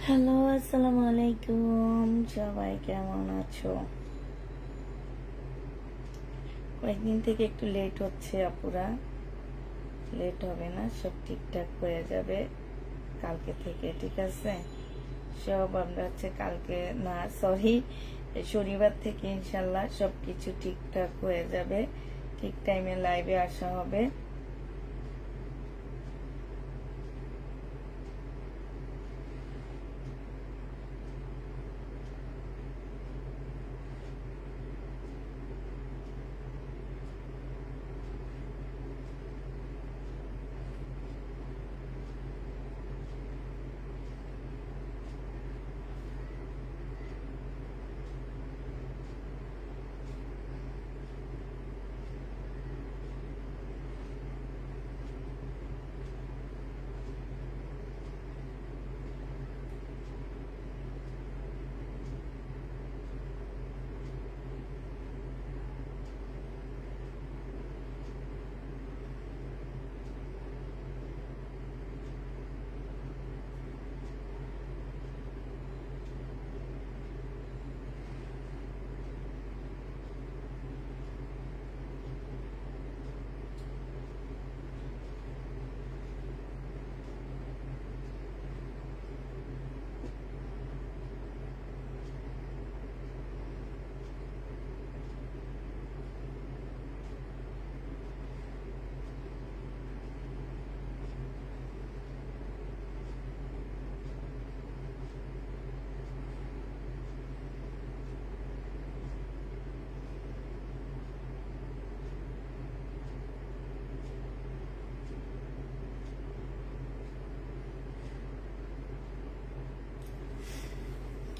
Hello, আসসালামু আলাইকুম। সবাই কেমন আছো? কয়েকদিন থেকে একটু লেট হচ্ছে আপুরা। লেট হবে না, সব ঠিকঠাক হয়ে যাবে কালকে থেকে, ঠিক আছে? সব আমরা কালকে না, সরি, শনিবার থেকে ইনশাল্লাহ সব কিছু ঠিকঠাক হয়ে যাবে। ঠিক টাইমে লাইভে আসা হবে।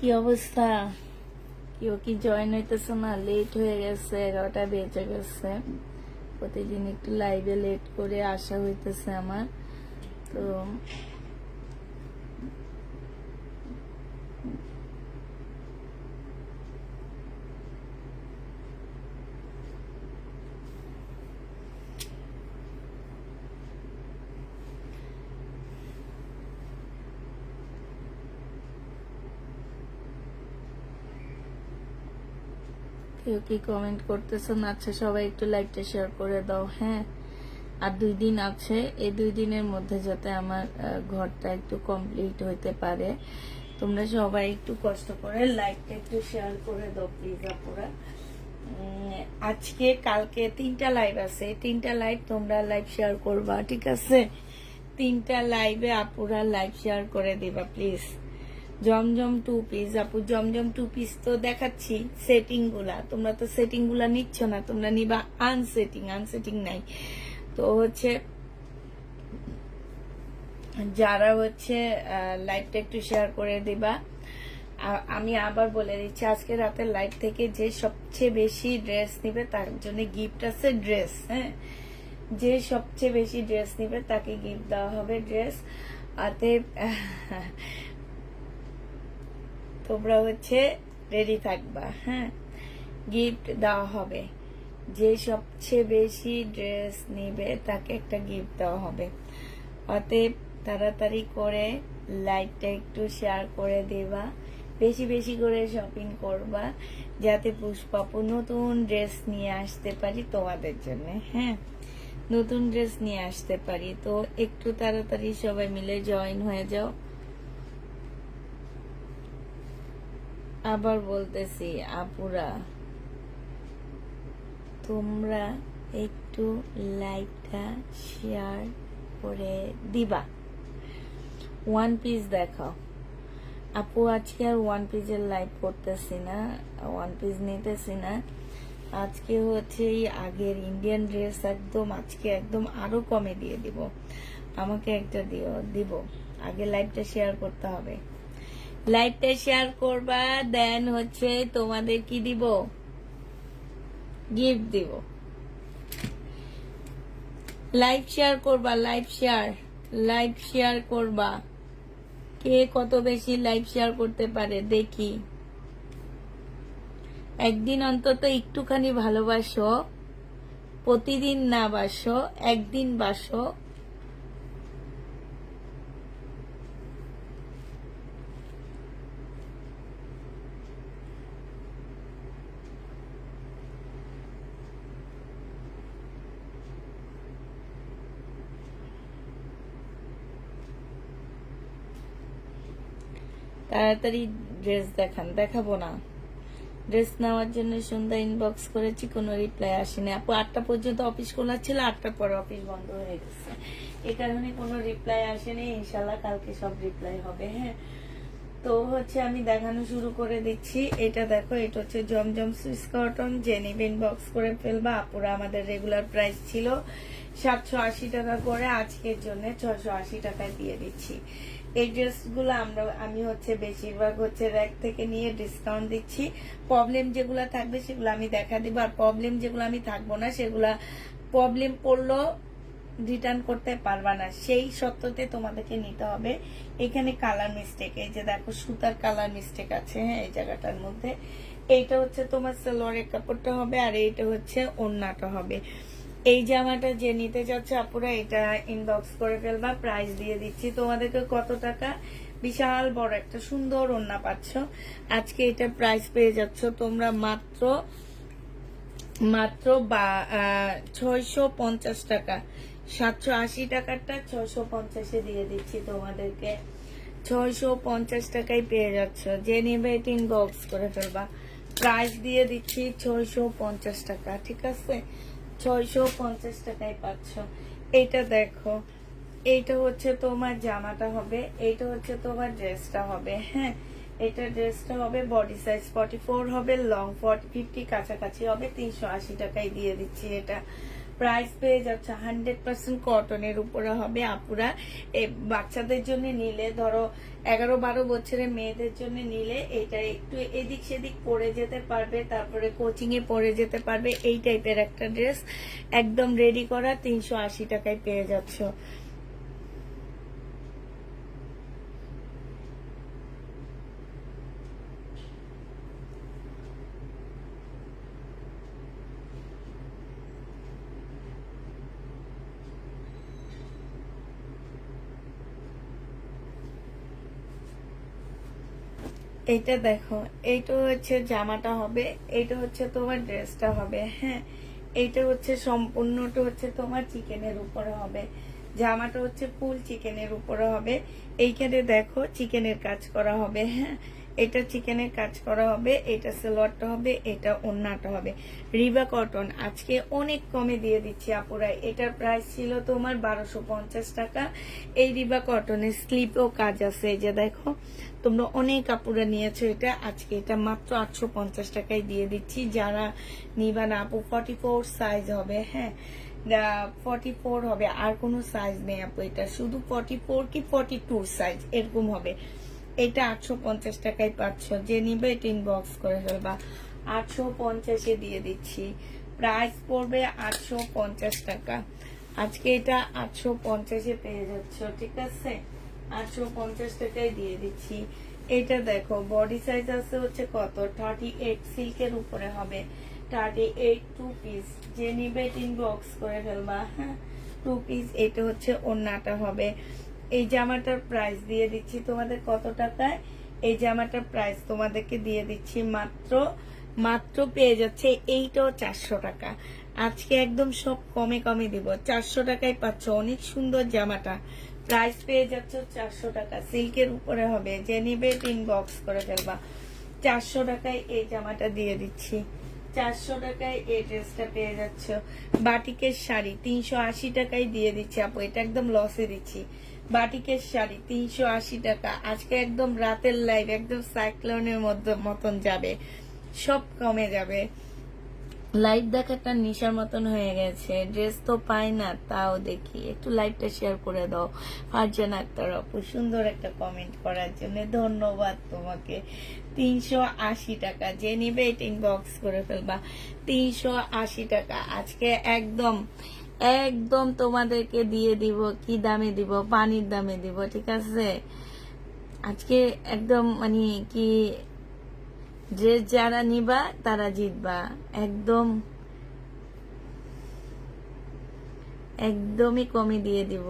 কি অবস্থা? কেউ কি জয়েন হইতেছে না? লেট হয়ে গেছে, 11টা বেজে গেছে। প্রতিদিন একটু লাইভে লেট করে আসা হইতেছে আমার। তো কেউ কি কমেন্ট করতেছো না? আচ্ছা, সবাই একটু লাইভটা শেয়ার করে দাও। হ্যাঁ, আর 2 দিন আছে, এই 2 দিনের মধ্যে যাতে আমার ঘরটা একটু কমপ্লিট হইতে পারে। তোমরা সবাই একটু কষ্ট করে লাইভটা একটু শেয়ার করে দাও প্লিজ আপুরা। আজকে কালকে 3টা লাইভ আছে, 3টা লাইভ তোমরা লাইভ শেয়ার করবা, ঠিক আছে? 3টা লাইভে আপুরা লাইভ শেয়ার করে দিবা প্লিজ। জমজম 2 পিস আপু, জমজম 2 পিস তো দেখাচ্ছি সেটিং গুলা, তোমরা তো সেটিং গুলা নিচ্ছ না, তোমরা নিবা আনসেটিং নাই। তো যারা লাইভটা একটু শেয়ার করে দিবা। আমি আবার বলে দিচ্ছি, আজকে রাতের লাইভ থেকে যে সবচেয়ে বেশি ড্রেস নিবে তার জন্য গিফট আছে ড্রেস। হ্যাঁ, যে সবচেয়ে বেশি ড্রেস নিবে তাকে গিফট দেওয়া হবে ড্রেস। অতএব তোমরা রেডি থাকবা। হ্যাঁ, গিফট দেওয়া হবে। যে সবচেয়ে বেশি ড্রেস নিবে তাকে একটা গিফট দেওয়া হবে। অতএব তাড়াতাড়ি করে লাইকটা একটু শেয়ার করে দেবা, বেশি বেশি করে শপিং করবা, যাতে পুষ্পাপু নতুন ড্রেস নিয়ে আসতে পারি তোমাদের জন্য। হ্যাঁ, নতুন ড্রেস নিয়ে আসতে পারি। তো একটু তাড়াতাড়ি সবাই মিলে জয়েন হয়ে যাও। আবার বলতেছি আপুরা, তোমরা একটু লাইকটা শেয়ার করে দিবা। 1 পিস দেখাও আপু। আজকে আর 1 পিসের লাইভ করতেছি না, 1 পিস নিতেছি না। আজকে এই আগের ইন্ডিয়ান ড্রেস আজকে একদম আরো কমে দিয়ে দিব। আমাকে একটা দিব। আগে লাইভটা শেয়ার করতে হবে। লাইভটা শেয়ার করবা, দেন তোমাদের কি দিব? গিফট দিব। লাইভ শেয়ার করবা, লাইভ শেয়ার করবা। কে কত বেশি লাইভ শেয়ার করতে পারে দেখি। একদিন অন্তত একটুখানি ভালোবাসো, প্রতিদিন না বাসো, একদিন বাসো। তাড়াতাড়ি ড্রেস দেখাবো না। ড্রেস নেওয়ার জন্য সন্ধ্যা ইনবক্স করেছি, কোনো রিপ্লাই আসেনি। আপু 8টা পর্যন্ত অফিস খোলা ছিল, 8টার পরে অফিস বন্ধ হয়ে গেছে, এই কারণে কোনো রিপ্লাই আসেনি। ইনশাল্লাহ কালকে সব রিপ্লাই হবে। হ্যাঁ, তো হচ্ছে আমি দেখানো শুরু করে দিচ্ছি। এটা দেখো, এটা হচ্ছে জমজম সুইস কটন, যে নিবে ইনবক্স করে ফেলবা। আপুরা আমাদের রেগুলার প্রাইস ছিল 780 টাকা করে, আজকের জন্য 680 টাকায় দিয়ে দিচ্ছি। এই ড্রেসগুলো আমি হচ্ছে বেশিরভাগ হচ্ছে র্যাক থেকে নিয়ে ডিসকাউন্ট দিচ্ছি। প্রবলেম যেগুলো থাকবে সেগুলো আমি দেখা দিব, আর প্রবলেম যেগুলো আমি থাকবো না সেগুলা প্রবলেম পড়লো রিটার্ন করতে পারবা না, সেই সত্যতে তোমাদেরকে নিতে হবে। এখানে কালার মিস্টেক, এই যে দেখো সুতার কালার মিস্টেক আছে। হ্যাঁ, এই জায়গাটার মধ্যে এইটা হচ্ছে তোমার সালোয়ারের কাপড়টা হবে, আর এইটা হচ্ছে ওড়নাটা হবে। এই জামাটা যে নিতে যাচ্ছে আপুরা, এটা ইনবক্স করে ফেলবা, প্রাইস দিয়ে দিচ্ছি তোমাদেরকে কত টাকা। বিশাল বড় একটা সুন্দর ওড়না পাচ্ছ আজকে। এটা প্রাইস পেয়ে যাচ্ছ তোমরা মাত্র মাত্র 650 টাকা। 780 টাকারটা 650-এ দিয়ে দিচ্ছি তোমাদেরকে। 650 টাকায় পেয়ে যাচ্ছ, যে নেবে এটা ইনবক্স করে ফেলবা। প্রাইস দিয়ে দিচ্ছি 650 টাকা, ঠিক আছে? 650 টাকায় পাচ্ছ। এইটা দেখো, এইটা হচ্ছে তোমার জামাটা হবে, এইটা হচ্ছে তোমার ড্রেসটা হবে। হ্যাঁ, এটা ড্রেসটা হবে বডি সাইজ 44 হবে, লং 50 কাছাকাছি হবে। 380 টাকায় দিয়ে দিচ্ছি। এটা প্রাইস পেয়ে যাচ্ছে 100% কটনের উপরে হবে। আপুরা বাচ্চাদের জন্য নিলে, ধরো 11-12 বছরের মেয়েদের জন্য নিলে এটা একটু এদিক সেদিক পরে যেতে পারবে, তারপরে কোচিং এ পরে যেতে পারবে। এই টাইপের একটা ড্রেস একদম রেডি করা 380 টাকায় পেয়ে যাচ্ছ। এইটা দেখো, এইটা হচ্ছে জামাটা হবে, এইটা হচ্ছে তোমার ড্রেসটা হবে। হ্যাঁ, এইটা হচ্ছে সম্পূর্ণটা হচ্ছে তোমার চিকেনের উপরে হবে। জামাটা হচ্ছে ফুল চিকেনের উপরে হবে। এইখানে দেখো চিকেনের কাজ করা হবে। হ্যাঁ, এটা চিকেনের কাজ করা হবে, এটা সালোয়ারটা হবে, এটা ওড়নাটা হবে। রিবা কটন আজকে অনেক কমে দিয়ে দিচ্ছি আপুরা। এটার প্রাইস ছিল তোমার 1250 টাকা। এই রিবা কটনের স্লিপও কাজ আছে, এই যে দেখো তোমরা অনেক আপুরা নিয়েছো এটা, আজকে এটা মাত্র 850 টাকায় দিয়ে দিচ্ছি। যারা নিবা না আপু, 44 সাইজ হবে। হ্যাঁ, 44 হবে, আর কোনো সাইজ নেই আপু। এটা শুধু 44 কি 42 সাইজ এরকম হবে। এটা 850 টাকায় পাচ্ছ, যে নিবে এটা ইনবক্স করে ফেলবা। 850-এ দিয়ে দিচ্ছি। প্রাইস পড়বে 850 টাকা। আজকে এটা 850-এ পেয়ে যাচ্ছ, ঠিক আছে? 850 টাকায় দিয়ে দিচ্ছি। এটা দেখো বডি সাইজ আছে হচ্ছে কত, 38 সিল্কের উপরে হবে। 38 2 পিস, যে নিবে ইনবক্স করে ফেলবা। হ্যাঁ, 2 পিস। এটা হচ্ছে ওড়নাটা হবে। এই জামাটার প্রাইস দিয়ে দিচ্ছি তোমাদের কত টাকায়। এই জামাটার প্রাইস তোমাদেরকে দিয়ে দিচ্ছি মাত্র মাত্র পেয়ে যাচ্ছে এইটাও 400 টাকা। আজকে একদম সব কমে কমে দিব, 400 টাকায় পাচ্ছ অনেক সুন্দর জামাটা। প্রাইস পেয়ে যাচ্ছ 400 টাকা, সিল্কের উপরে হবে। যে নিবে ইনবক্স করে ফেলবা। 400 টাকায় এই জামাটা দিয়ে দিচ্ছি। 400 টাকায় এই ড্রেসটা পেয়ে যাচ্ছ। বাটিকের শাড়ি 380 টাকায় দিয়ে দিচ্ছি আপু, এটা একদম লসে দিচ্ছি। বাটিকের শাড়ি 380 টাকা। আজকে একদম রাতের লাইভ, একদম সাইক্লোনের মতন যাবে, সব কমে যাবে। লাইভ দেখাটা নেশার মতন হয়ে গেছে। ড্রেস তো পাই না, তাও দেখি। একটু লাইভটা শেয়ার করে দাও ফারজানা আক্তার আপু, সুন্দর একটা কমেন্ট করার জন্য ধন্যবাদ তোমাকে। 380 টাকা, যে নিবে এটা ইনবক্স করে ফেলবা। 380 টাকা আজকে একদম একদম তোমাদেরকে দিয়ে দিব। কি দামে দিব? পানির দামে দিব, ঠিক আছে? আজকে একদম মানে কি, ড্রেস যারা নিবা তারা জিতবা। একদম একদমই কমে দিয়ে দিব।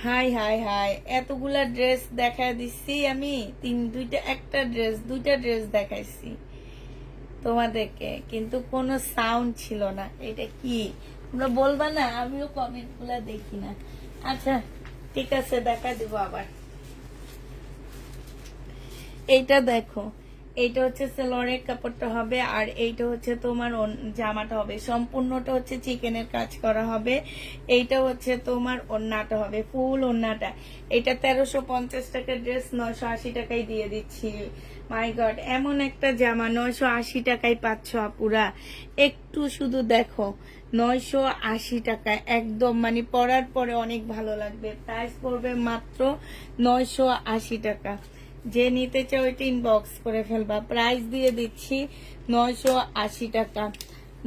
হাই হাই হাই, এতগুলা ড্রেস দেখা দিচ্ছি আমি, দুইটা ড্রেস দেখাইছি তোমাদেরকে, কিন্তু কোনো সাউন্ড ছিল না। এটা কি তোমরা বলবা না? আমিও কমেন্ট গুলা দেখি না। আচ্ছা ঠিক আছে, দেখা দিব আবার। এইটা দেখো, এইটা হচ্ছে সেলোয়ারের কাপড়টা হবে, আর এইটা হচ্ছে তোমার জামাটা হবে, সম্পূর্ণটা হচ্ছে চিকেনের কাজ করা হবে। এইটা হচ্ছে তোমার ওড়নাটা হবে, ফুল ওড়নাটা। এটা 1350 টাকার ড্রেস 980 টাকায় দিয়ে দিচ্ছি। মাই গড, এমন একটা জামা 980 টাকায় পাচ্ছ আপুরা। একটু শুধু দেখো, 980 টাকা, একদম মানে পরার পরে অনেক ভালো লাগবে। প্রাইস পড়বে মাত্র 980 টাকা। যে নিতে চাও ওইটা ইনবক্স করে ফেলবা। প্রাইস দিয়ে দিচ্ছি 980 টাকা।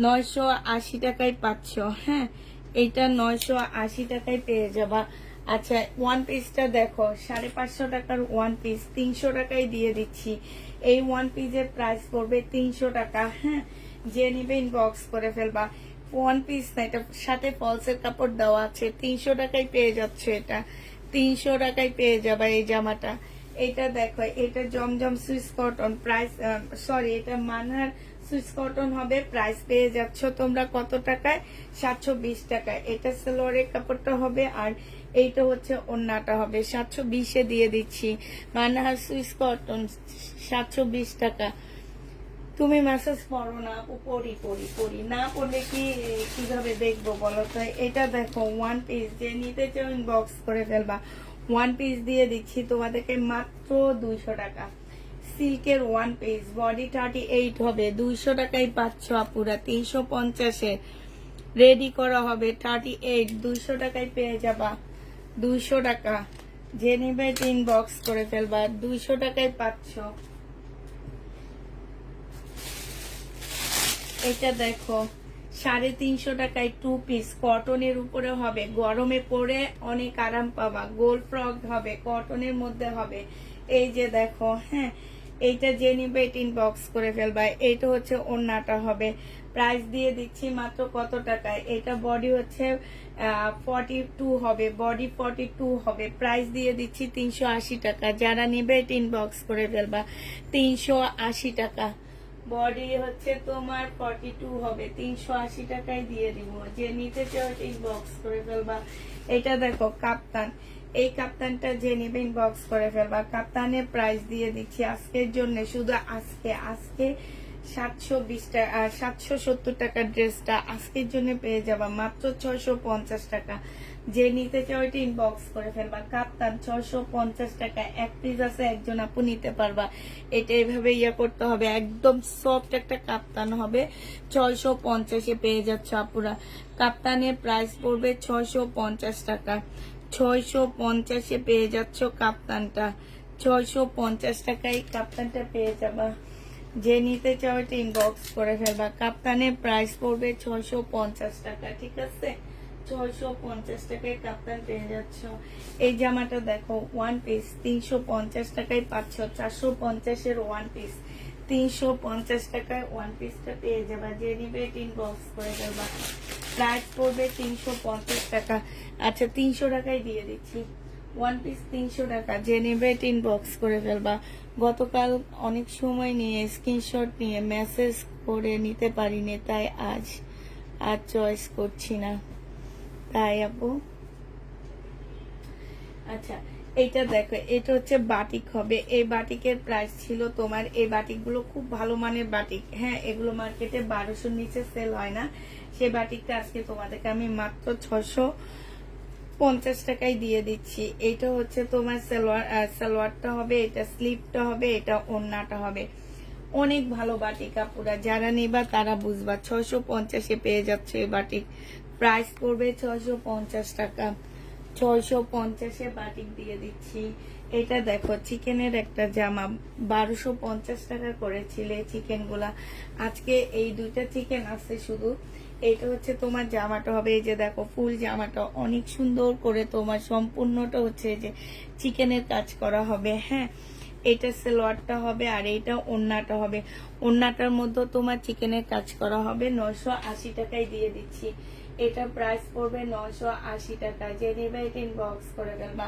980 টাকায় পাচ্ছ। হ্যাঁ, এইটা 980 টাকায় পেয়ে যাবা। আচ্ছা, ওয়ান পিসটা দেখো, 550 টাকার ওয়ান পিস 300 টাকায় দিয়ে দিচ্ছি। এই ওয়ান পিসের প্রাইস পড়বে 300 টাকা। হ্যাঁ, যে নিবে ইনবক্স করে ফেলবা। ওয়ান পিস না, এটা সাথে ফলসের কাপড় দেওয়া আছে। 300 টাকায় পেয়ে যাচ্ছে। এটা 300 টাকায় পেয়ে যাবা এই জামাটা। এটা দেখো, এটা জমজম সুইস কটন, প্রাইস সরি, এটা মানহার সুইস কটন হবে। প্রাইস পেয়ে যাচ্ছ তোমরা কত টাকায়? 720 টাকায়। এটা সেলোয়ারের কাপড়টা হবে, আর এইটা হচ্ছে ওড়নাটা হবে। 720-এ দিয়ে দিচ্ছি। মানহার সুইস কটন 720 টাকা। তুমি মেসেজ পড়ো না আপু? পড়ি না পড়লে কিভাবে দেখবো বলো তো? এটা দেখো, ওয়ান পিস, যে নিতে চাও ইনবক্স করে ফেলবা। ওয়ান পিস দিয়ে দিচ্ছি তোমাদেরকে মাত্র 200 টাকা। সিল্কের ওয়ান পিস, বডি 38 হবে, 200 টাকায় পাচ্ছ আপুরা। 350-এ রেডি করা হবে, 38, 200 টাকায় পেয়ে যাবা। 200 টাকা, যে নিবে ইনবক্স করে ফেলবা। 200 টাকায় পাচ্ছ। এটা দেখো, 350 টাকায় টু পিস, কটনের উপরে হবে, গরমে পরে অনেক আরাম পাবা। গোল ফ্রক হবে, কটনের মধ্যে হবে। এই যে দেখো, হ্যাঁ, এইটা যে নিবে ইনবক্স করে ফেলবা। এইটা হচ্ছে ওড়নাটা হবে। প্রাইস দিয়ে দিচ্ছি মাত্র কত টাকায়? এটা বডি হচ্ছে 42 হবে, বডি 42 হবে। প্রাইস দিয়ে দিচ্ছি 380 টাকা। যারা নিবে ইনবক্স করে ফেলবা। 380 টাকা। বডি হচ্ছে তোমার 42 হবে, 380 টাকায় দিয়ে দিব। যে নিতে চাও ইনবক্স করে ফেলবা। এটা দেখো কাপ্তান, এই কাপ্তানটা যে নিবে ইনবক্স করে ফেলবা। কাপ্তানের প্রাইস দিয়ে দিচ্ছি আজকের জন্য, শুধু আজকে 720 টাকা, 770 টাকার ড্রেসটা আজকের জন্য পেয়ে যাবা মাত্র 650 টাকা। যে নিতে চাও এটা ইনবক্স করে ফেলবা। কাপ্তান 650 টাকা, এক পিস আছে, একজন আপু নিতে পারবা। এটা এইভাবে করতে হবে, একদম সফট একটা কাপ্তান হবে। 650-এ পেয়ে যাচ্ছে আপুরা। কাপ্তানের প্রাইস পড়বে 650 টাকা। 650-এ পেয়ে যাচ্ছ কাপ্তানটা। 650 টাকায় কাপ্তানটা পেয়ে যাবা। যে নিতে চাও এটা ইনবক্স করে ফেলবা। কাপ্তানের প্রাইস পড়বে 650 টাকা। ঠিক আছে, 650 টাকায় কাপ্তান পেয়ে যাচ্ছ। এই জামাটা দেখো, ওয়ান পিস 350 টাকায় পাচ্ছ। 450-এর ওয়ান পিস, 350 টাকায় ওয়ান পিসটা পেয়ে যাবা। যে নিবে ইনবক্স করে ফেলবা। প্রাইস পড়বে 350 টাকা। আচ্ছা, 300 টাকায় দিয়ে দিচ্ছি ওয়ান পিস, 300 টাকা। যে নেবে ইনবক্স করে ফেলবা। গতকাল অনেক সময় নিয়ে স্ক্রিনশট নিয়ে মেসেজ করে নিতে পারিনি, তাই আজ চয়েস করছি না, তাই আপু। আচ্ছা, এইটা দেখো, এটা হচ্ছে বাটিক হবে। এই বাটিকের প্রাইস ছিল তোমার, এই বাটিকগুলো খুব ভালো মানের বাটিক। হ্যাঁ, এগুলো মার্কেটে 1200-র নিচে সেল হয় না। সেই বাটিকটা আজকে তোমাদেরকে আমি মাত্র 650 টাকায় দিয়ে দিচ্ছি। এইটা হচ্ছে তোমার সালোয়ারটা হবে, এটা স্লিপটা হবে, এটা ওড়নাটা হবে। অনেক ভালো বাটিক আপুরা, যারা নেবা তারা বুঝবা। 650-এ পেয়ে যাচ্ছে এই বাটিক। প্রাইস পড়বে 650 টাকা। 650-এ বাটিক দিয়ে দিচ্ছি। এটা দেখো, চিকেনের একটা জামা 1250 টাকা করেছিল এই চিকেন গুলা। আজকে এই দুইটা চিকেন আছে শুধু। এটা হচ্ছে তোমার জামাটা হবে, এই যে দেখো ফুল জামাটা অনেক সুন্দর করে তোমার সম্পূর্ণটা হচ্ছে যে চিকেনের কাজ করা হবে। হ্যাঁ, এটা সালোয়ারটা হবে, আর এইটা ওড়নাটা হবে। ওড়নাটার মধ্যে তোমার চিকেনের কাজ করা হবে। 980 টাকায় দিয়ে দিচ্ছি। এটা প্রাইস পড়বে 980 টাকা। যে নেবে এটা ইনবক্স করে ফেলবা।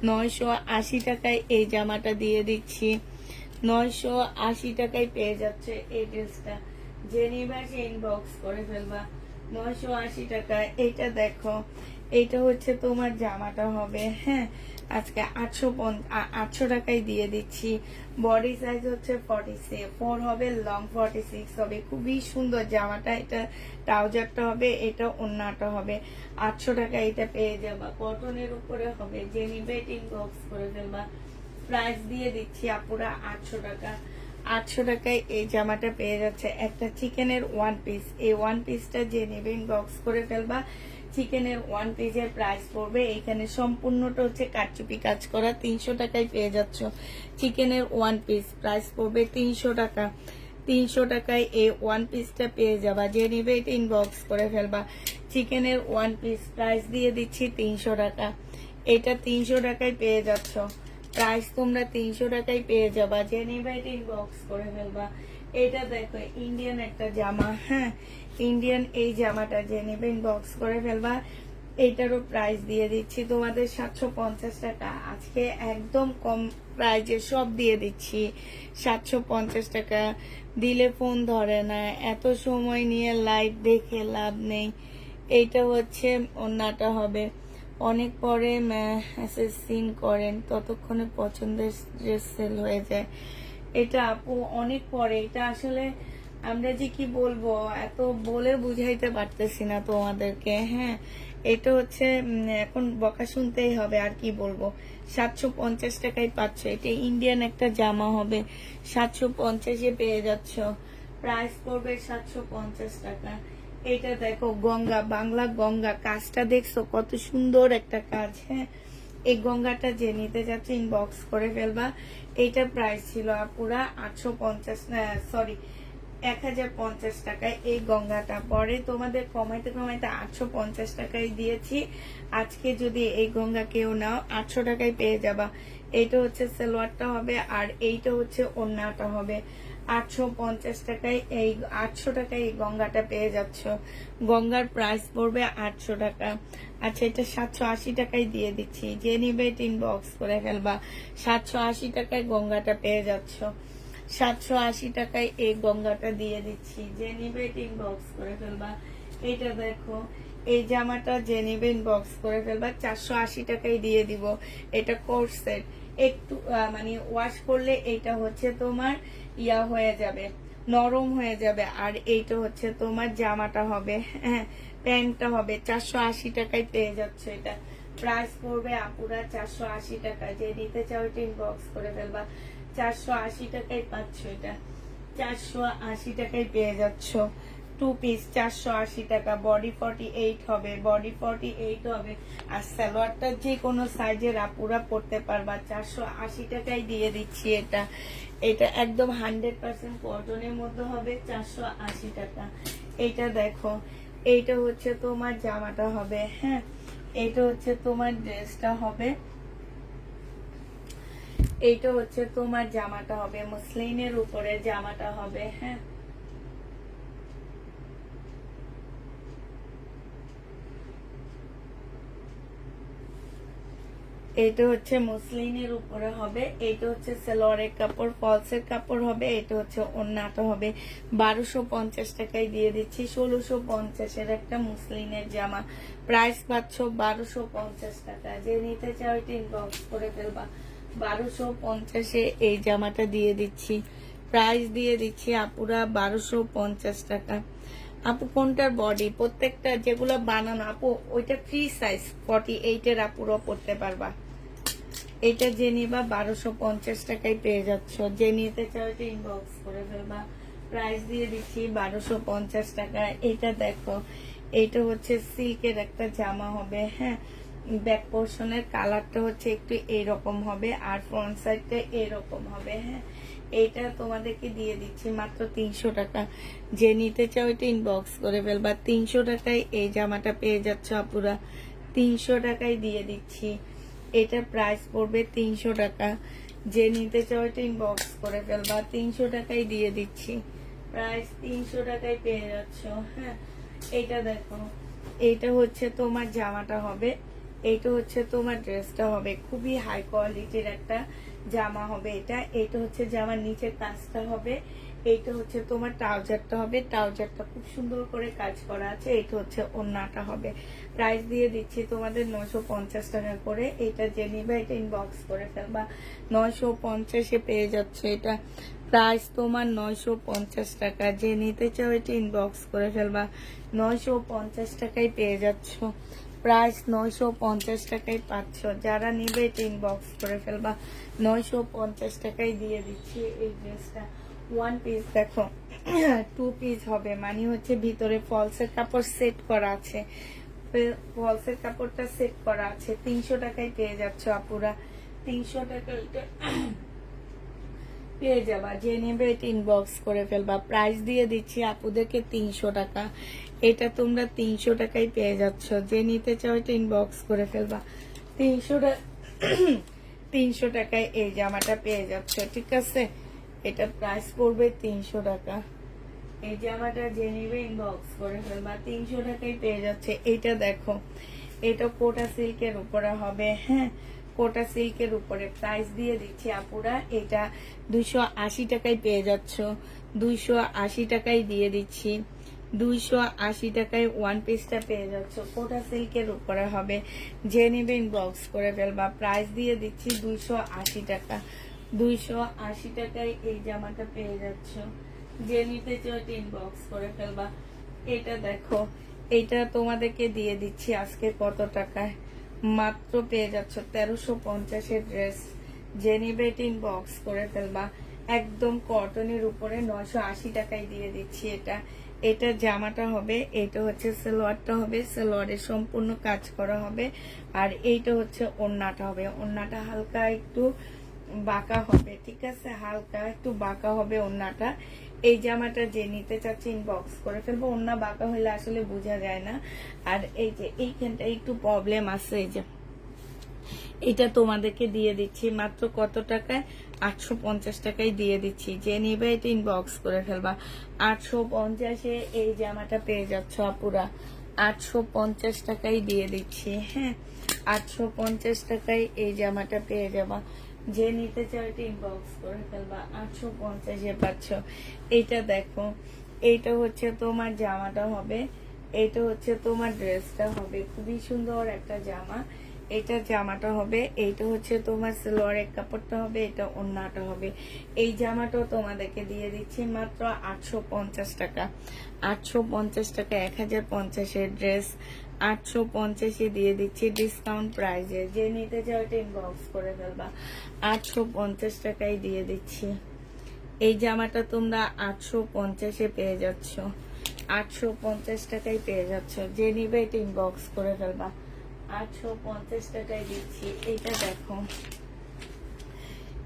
980 টাকায় এই জামাটা দিয়ে দিচ্ছি। 980 টাকায় পেয়ে যাচ্ছে এই ড্রেসটা। যে নেবে সে ইনবক্স করে ফেলবা। 980 টাকা। এইটা দেখো, এইটা হচ্ছে তোমার জামাটা হবে, হ্যাঁ। আজকে 800 টাকায় দিয়ে দিচ্ছি। বডি সাইজ হচ্ছে 44 হবে, লং 46 হবে। খুবই সুন্দর জামাটা। এটা ট্রাউজারটা হবে, এটা ওন্নাটা হবে। 800 টাকা এটা পেয়ে যাবা। কটনের উপরে হবে। যে নিবে ইনবক্স করে ফেলবা। প্রাইস দিয়ে দিচ্ছি আপুরা 800 টাকা। 800 টাকায় এই জামাটা পেয়ে যাচ্ছে। একটা চিকেনের ওয়ান পিস। এই ওয়ান পিসটা যে নেবে ইনবক্স করে ফেলবা। চিকেনের ওয়ান পিসের প্রাইস পড়বে, এখানে সম্পূর্ণটা হচ্ছে কারচুপি কাজ করা, 300 টাকায় পেয়ে যাচ্ছ। চিকেনের ওয়ান পিস প্রাইস পড়বে 300 টাকা। 300 টাকায় এই ওয়ান পিসটা পেয়ে যাবা। যে নেবে এটা ইনবক্স করে ফেলবা। চিকেনের ওয়ান পিস প্রাইস দিয়ে দিচ্ছি 300 টাকা। এটা 300 টাকায় পেয়ে যাচ্ছ। প্রাইস তোমরা 300 টাকায় পেয়ে যাবা। যে নেবে এটা ইনবক্স করে ফেলবা। এটা দেখো ইন্ডিয়ান একটা জামা, হ্যাঁ। ইন্ডিয়ান এই জামাটা যে নেবে ইনবক্স করে ফেলবা। এইটারও প্রাইস দিয়ে দিচ্ছি তোমাদের 750 টাকা। আজকে একদম কম প্রাইজে সব দিয়ে দিচ্ছি। 750 টাকা দিলে ফোন ধরে না, এত সময় নিয়ে লাইভ দেখে লাভ নেই। এইটা হচ্ছে ওন্নাটা হবে। অনেক পরে সিন করেন, ততক্ষণে পছন্দের ড্রেস সেল হয়ে যায়। এটা আপু অনেক পরে। এটা আসলে আমরা যে কি বলবো, এত বলে বুঝাইতে পারতেছি না তোমাদেরকে, হ্যাঁ। এটা হচ্ছে এখন বকা শুনতেই হবে, আর কি বলবো। 750 টাকায় পাচ্ছ। এটা ইন্ডিয়ান একটা জামা হবে, 750-এ পেয়ে যাচ্ছ। প্রাইস পড়বে 750 টাকা। এটা দেখো গঙ্গা, বাংলা গঙ্গা, কাজটা দেখছো কত সুন্দর একটা কাজ, হ্যাঁ। এই গঙ্গাটা যে নিতে যাচ্ছে ইনবক্স করে ফেলবা। এইটার প্রাইস ছিল পুরা 850, সরি 1050 টাকায় এই গঙ্গাটা। পরে তোমাদের কমাইতে কমাইতে 850 টাকায় দিয়েছি। আজকে যদি এই গঙ্গা কেউ নাও 800 টাকায় পেয়ে যাবা। এইটা হচ্ছে সালোয়ারটা হবে, আর এইটা হচ্ছে ওড়নাটা হবে। 850 টাকায় এই 800 টাকায় এই গঙ্গাটা পেয়ে যাচ্ছ। গঙ্গার প্রাইস পড়বে 800 টাকা। আচ্ছা, এটা 780 টাকায় দিয়ে দিচ্ছি। যে নিবে ইনবক্স করে ফেলবা। 780 টাকায় গঙ্গাটা পেয়ে যাচ্ছ। 780 টাকায় এই গঙ্গাটা দিয়ে দিচ্ছি। যে নিবে ইনবক্স করে ফেলবা। এটা দেখো এই জামাটা যে নিবে ইনবক্স করে ফেলবা। 480 টাকায় দিয়ে দিব। এটা কোট সেট। একটু মানে ওয়াশ করলে এটা হচ্ছে তোমার ইয়া হয়ে যাবে, নরম হয়ে যাবে। আর এইটা হচ্ছে তোমার জামাটা হবে, হ্যাঁ, প্যান্টটা হবে। 480 টাকায় পেয়ে যাচ্ছে। এটা প্রাইস পড়বে আপুরা 480 টাকা। যে নিতে চাও এটা ইনবক্স করে ফেলবা। 480 টাকায় পাচ্ছ। এটা 480 টাকায় পেয়ে যাচ্ছ। টু পিস 480 টাকা। বডি 48 হবে, বডি 48 হবে। আর সালোয়ারটা যে কোনো সাইজের আপুরা পড়তে পারবা। 480 টাকায় দিয়ে দিচ্ছি। এটা এটা একদম 100% কটনের মধ্যে হবে। 480 টাকা। এইটা দেখো, এইটা হচ্ছে তোমার জামাটা হবে, হ্যাঁ। এইটা হচ্ছে তোমার ড্রেসটা হবে। এইটা হচ্ছে তোমার জামাটা হবে, মসলিনের উপরে জামাটা হবে, হ্যাঁ। এইটা হচ্ছে মসলিনের উপরে হবে। এইটা হচ্ছে সালোয়ারের কাপড়, ফলসের কাপড় হবে। এটা হচ্ছে ওন্নাটা হবে। 1250 টাকায় দিয়ে দিচ্ছি। 1650-এর একটা মুসলিনের জামা। প্রাইস পাচ্ছ 1250 টাকা। যে নিতে চাও এটা ইনবক্স করে ফেলবা। 1250-এ এই জামাটা দিয়ে দিচ্ছি। প্রাইস দিয়ে দিচ্ছি আপুরা 1250 টাকা। আপু কোনটার বডি? প্রত্যেকটা যেগুলো বানানো আপু, ওইটা ফ্রি সাইজ 48-এর আপুরা পড়তে পারবা। এটা যে নিবা 1250 টাকায় পেয়ে যাচ্ছ। যে নিতে চাও এটা ইনবক্স করে ফেলবা। প্রাইস দিয়ে দিচ্ছি 1250 টাকা। এটা দেখো, এইটা হচ্ছে সিল্কের একটা জামা হবে, হ্যাঁ। ব্যাক পোর্শনের কালারটা হচ্ছে একটু এইরকম হবে, আর ফ্রন্ট সাইডটা এরকম হবে, হ্যাঁ। এইটা তোমাদেরকে দিয়ে দিচ্ছি মাত্র 300 টাকা। যে নিতে চাও এটা ইনবক্স করে ফেলবা। 300 টাকায় এই জামাটা পেয়ে যাচ্ছ আপুরা। 300 টাকায় দিয়ে দিচ্ছি। এটা প্রাইস পড়বে 300 টাকা। যে নিতে চাও এটা ইনবক্স করে ফেলবা। 300 টাকায় দিয়ে দিচ্ছি। প্রাইস 300 টাকায় পেয়ে যাচ্ছ, হ্যাঁ। এইটা দেখো, এইটা হচ্ছে তোমার জামাটা হবে, এইটা হচ্ছে তোমার ড্রেসটা হবে। খুবই হাই কোয়ালিটির একটা জামা হবে এটা। এইটা হচ্ছে জামার নিচের কাজটা হবে, এইটা হচ্ছে তোমার ট্রাউজারটা হবে, ট্রাউজারটা খুব সুন্দর করে কাজ করা আছে। এইটা হচ্ছে ওড়নাটা হবে। প্রাইস দিয়ে দিচ্ছি তোমাদের 950 টাকা করে। এটা যে নিবে এটা ইনবক্স করে ফেলবা, 950-এ পেয়ে যাচ্ছে এটা। প্রাইস তোমার 950 টাকা। যে নিতে চাও এটা ইনবক্স করে ফেলবা, 950 টাকায় পেয়ে যাচ্ছ। প্রাইস 950 টাকায় পাচ্ছ। যারা নিবে এটা ইনবক্স করে ফেলবা, 950 টাকায় দিয়ে দিচ্ছি এই ড্রেসটা। ওয়ান পিস দেখো, 2 পিস হবে, মানে হচ্ছে ভিতরে ফলসের কাপড় সেট করা আছে, ফলসের কাপড়টা সেট করা আছে। 300 টাকায় পেয়ে যাচ্ছ আপুরা, 300 টাকা এটা পেয়ে যাবা। যে নেবে এটা ইনবক্স করে ফেলবা। প্রাইস দিয়ে দিচ্ছি আপুদেরকে 300 টাকা। এটা তোমরা 300 টাকায় পেয়ে যাচ্ছ। যে নিতে চাও এটা ইনবক্স করে ফেলবা, 300 টাকা। 300 টাকায় এই জামাটা পেয়ে যাচ্ছ, ঠিক আছে। এটা প্রাইস পড়বে 300 টাকা। এই জামাটা যে নিবে ইনবক্স করে ফেলবা, 300 টাকায় পেয়ে যাচ্ছে। এইটা দেখো, এটা কোটা সিল্কের উপরে হবে, হ্যাঁ, কোটা সিল্কের উপরে। প্রাইস দিয়ে দিচ্ছি আপুরা, এটা 280 টাকায় পেয়ে যাচ্ছ। 280 টাকায় দিয়ে দিচ্ছি, 280 টাকায় ওয়ান পিসটা পেয়ে যাচ্ছ। কোটা সিল্কের উপরে হবে, যে নিবে ইনবক্স করে ফেলবা। প্রাইস দিয়ে দিচ্ছি 280 টাকা। 280 টাকায় এই জামাটা পেয়ে যাচ্ছ। যে নিতে চাও ইনবক্স করে ফেলবা। এটা দেখো, এটা তোমাদেরকে দিয়ে দিচ্ছি আজকে কত টাকায়, মাত্র পেয়ে যাচ্ছ 1350-এর ড্রেস। যে নিবে ইনবক্স করে ফেলবা। একদম কটনের উপরে 980 টাকায় দিয়ে দিচ্ছি এটা। এটা জামাটা হবে, এইটা হচ্ছে সালোয়ারটা হবে, সালোয়ারের সম্পূর্ণ কাজ করা হবে। আর এইটা হচ্ছে ওড়নাটা হবে, ওড়নাটা হালকা একটু বাঁকা হবে, ঠিক আছে, হালকা একটু বাঁকা হবে ওড়নাটা। এই জামাটা যে নিতে চাচ্ছে ইনবক্স করে ফেলবো। ওড়না বাঁকা হলে আসলে বোঝা যায় না। আর এই যে এইখানটা একটু প্রবলেম আছে, এই যে এটা তোমাদেরকে দিয়ে দিচ্ছি মাত্র কত টাকায়, 850 টাকায় দিয়ে দিচ্ছি। যে নিবে এটা ইনবক্স করে ফেলবা। 850-এ এই জামাটা পেয়ে যাচ্ছ আপুরা, 850 টাকায় দিয়ে দিচ্ছি, হ্যাঁ, 850 টাকায় এই জামাটা পেয়ে যাবা। যে নিতে চাও এটা ইনবক্স করে ফেলবা, 850-এ পাচ্ছ। এইটা দেখো, এইটা হচ্ছে তোমার জামাটা হবে, এইটা হচ্ছে তোমার ড্রেসটা হবে। খুবই সুন্দর একটা জামা। এটা জামাটা হবে, এইটা হচ্ছে তোমার সালোয়ারের কাপড়টা হবে, এটা ওড়নাটা হবে। এই জামাটাও তোমাদেরকে দিয়ে দিচ্ছি মাত্র 850 টাকা। 850 টাকা, 1050-এর ড্রেস 850-এ দিয়ে দিচ্ছি ডিসকাউন্ট প্রাইজে। যে নিতে চাও এটা ইনবক্স করে ফেলবা, 850 টাকায় দিয়ে দিচ্ছি। এই জামাটা তোমরা 850-এ পেয়ে যাচ্ছ, 850 টাকায় পেয়ে যাচ্ছ। যে নিবে এটা ইনবক্স করে ফেলবা, 850 টাকায় দিচ্ছি। এইটা দেখো,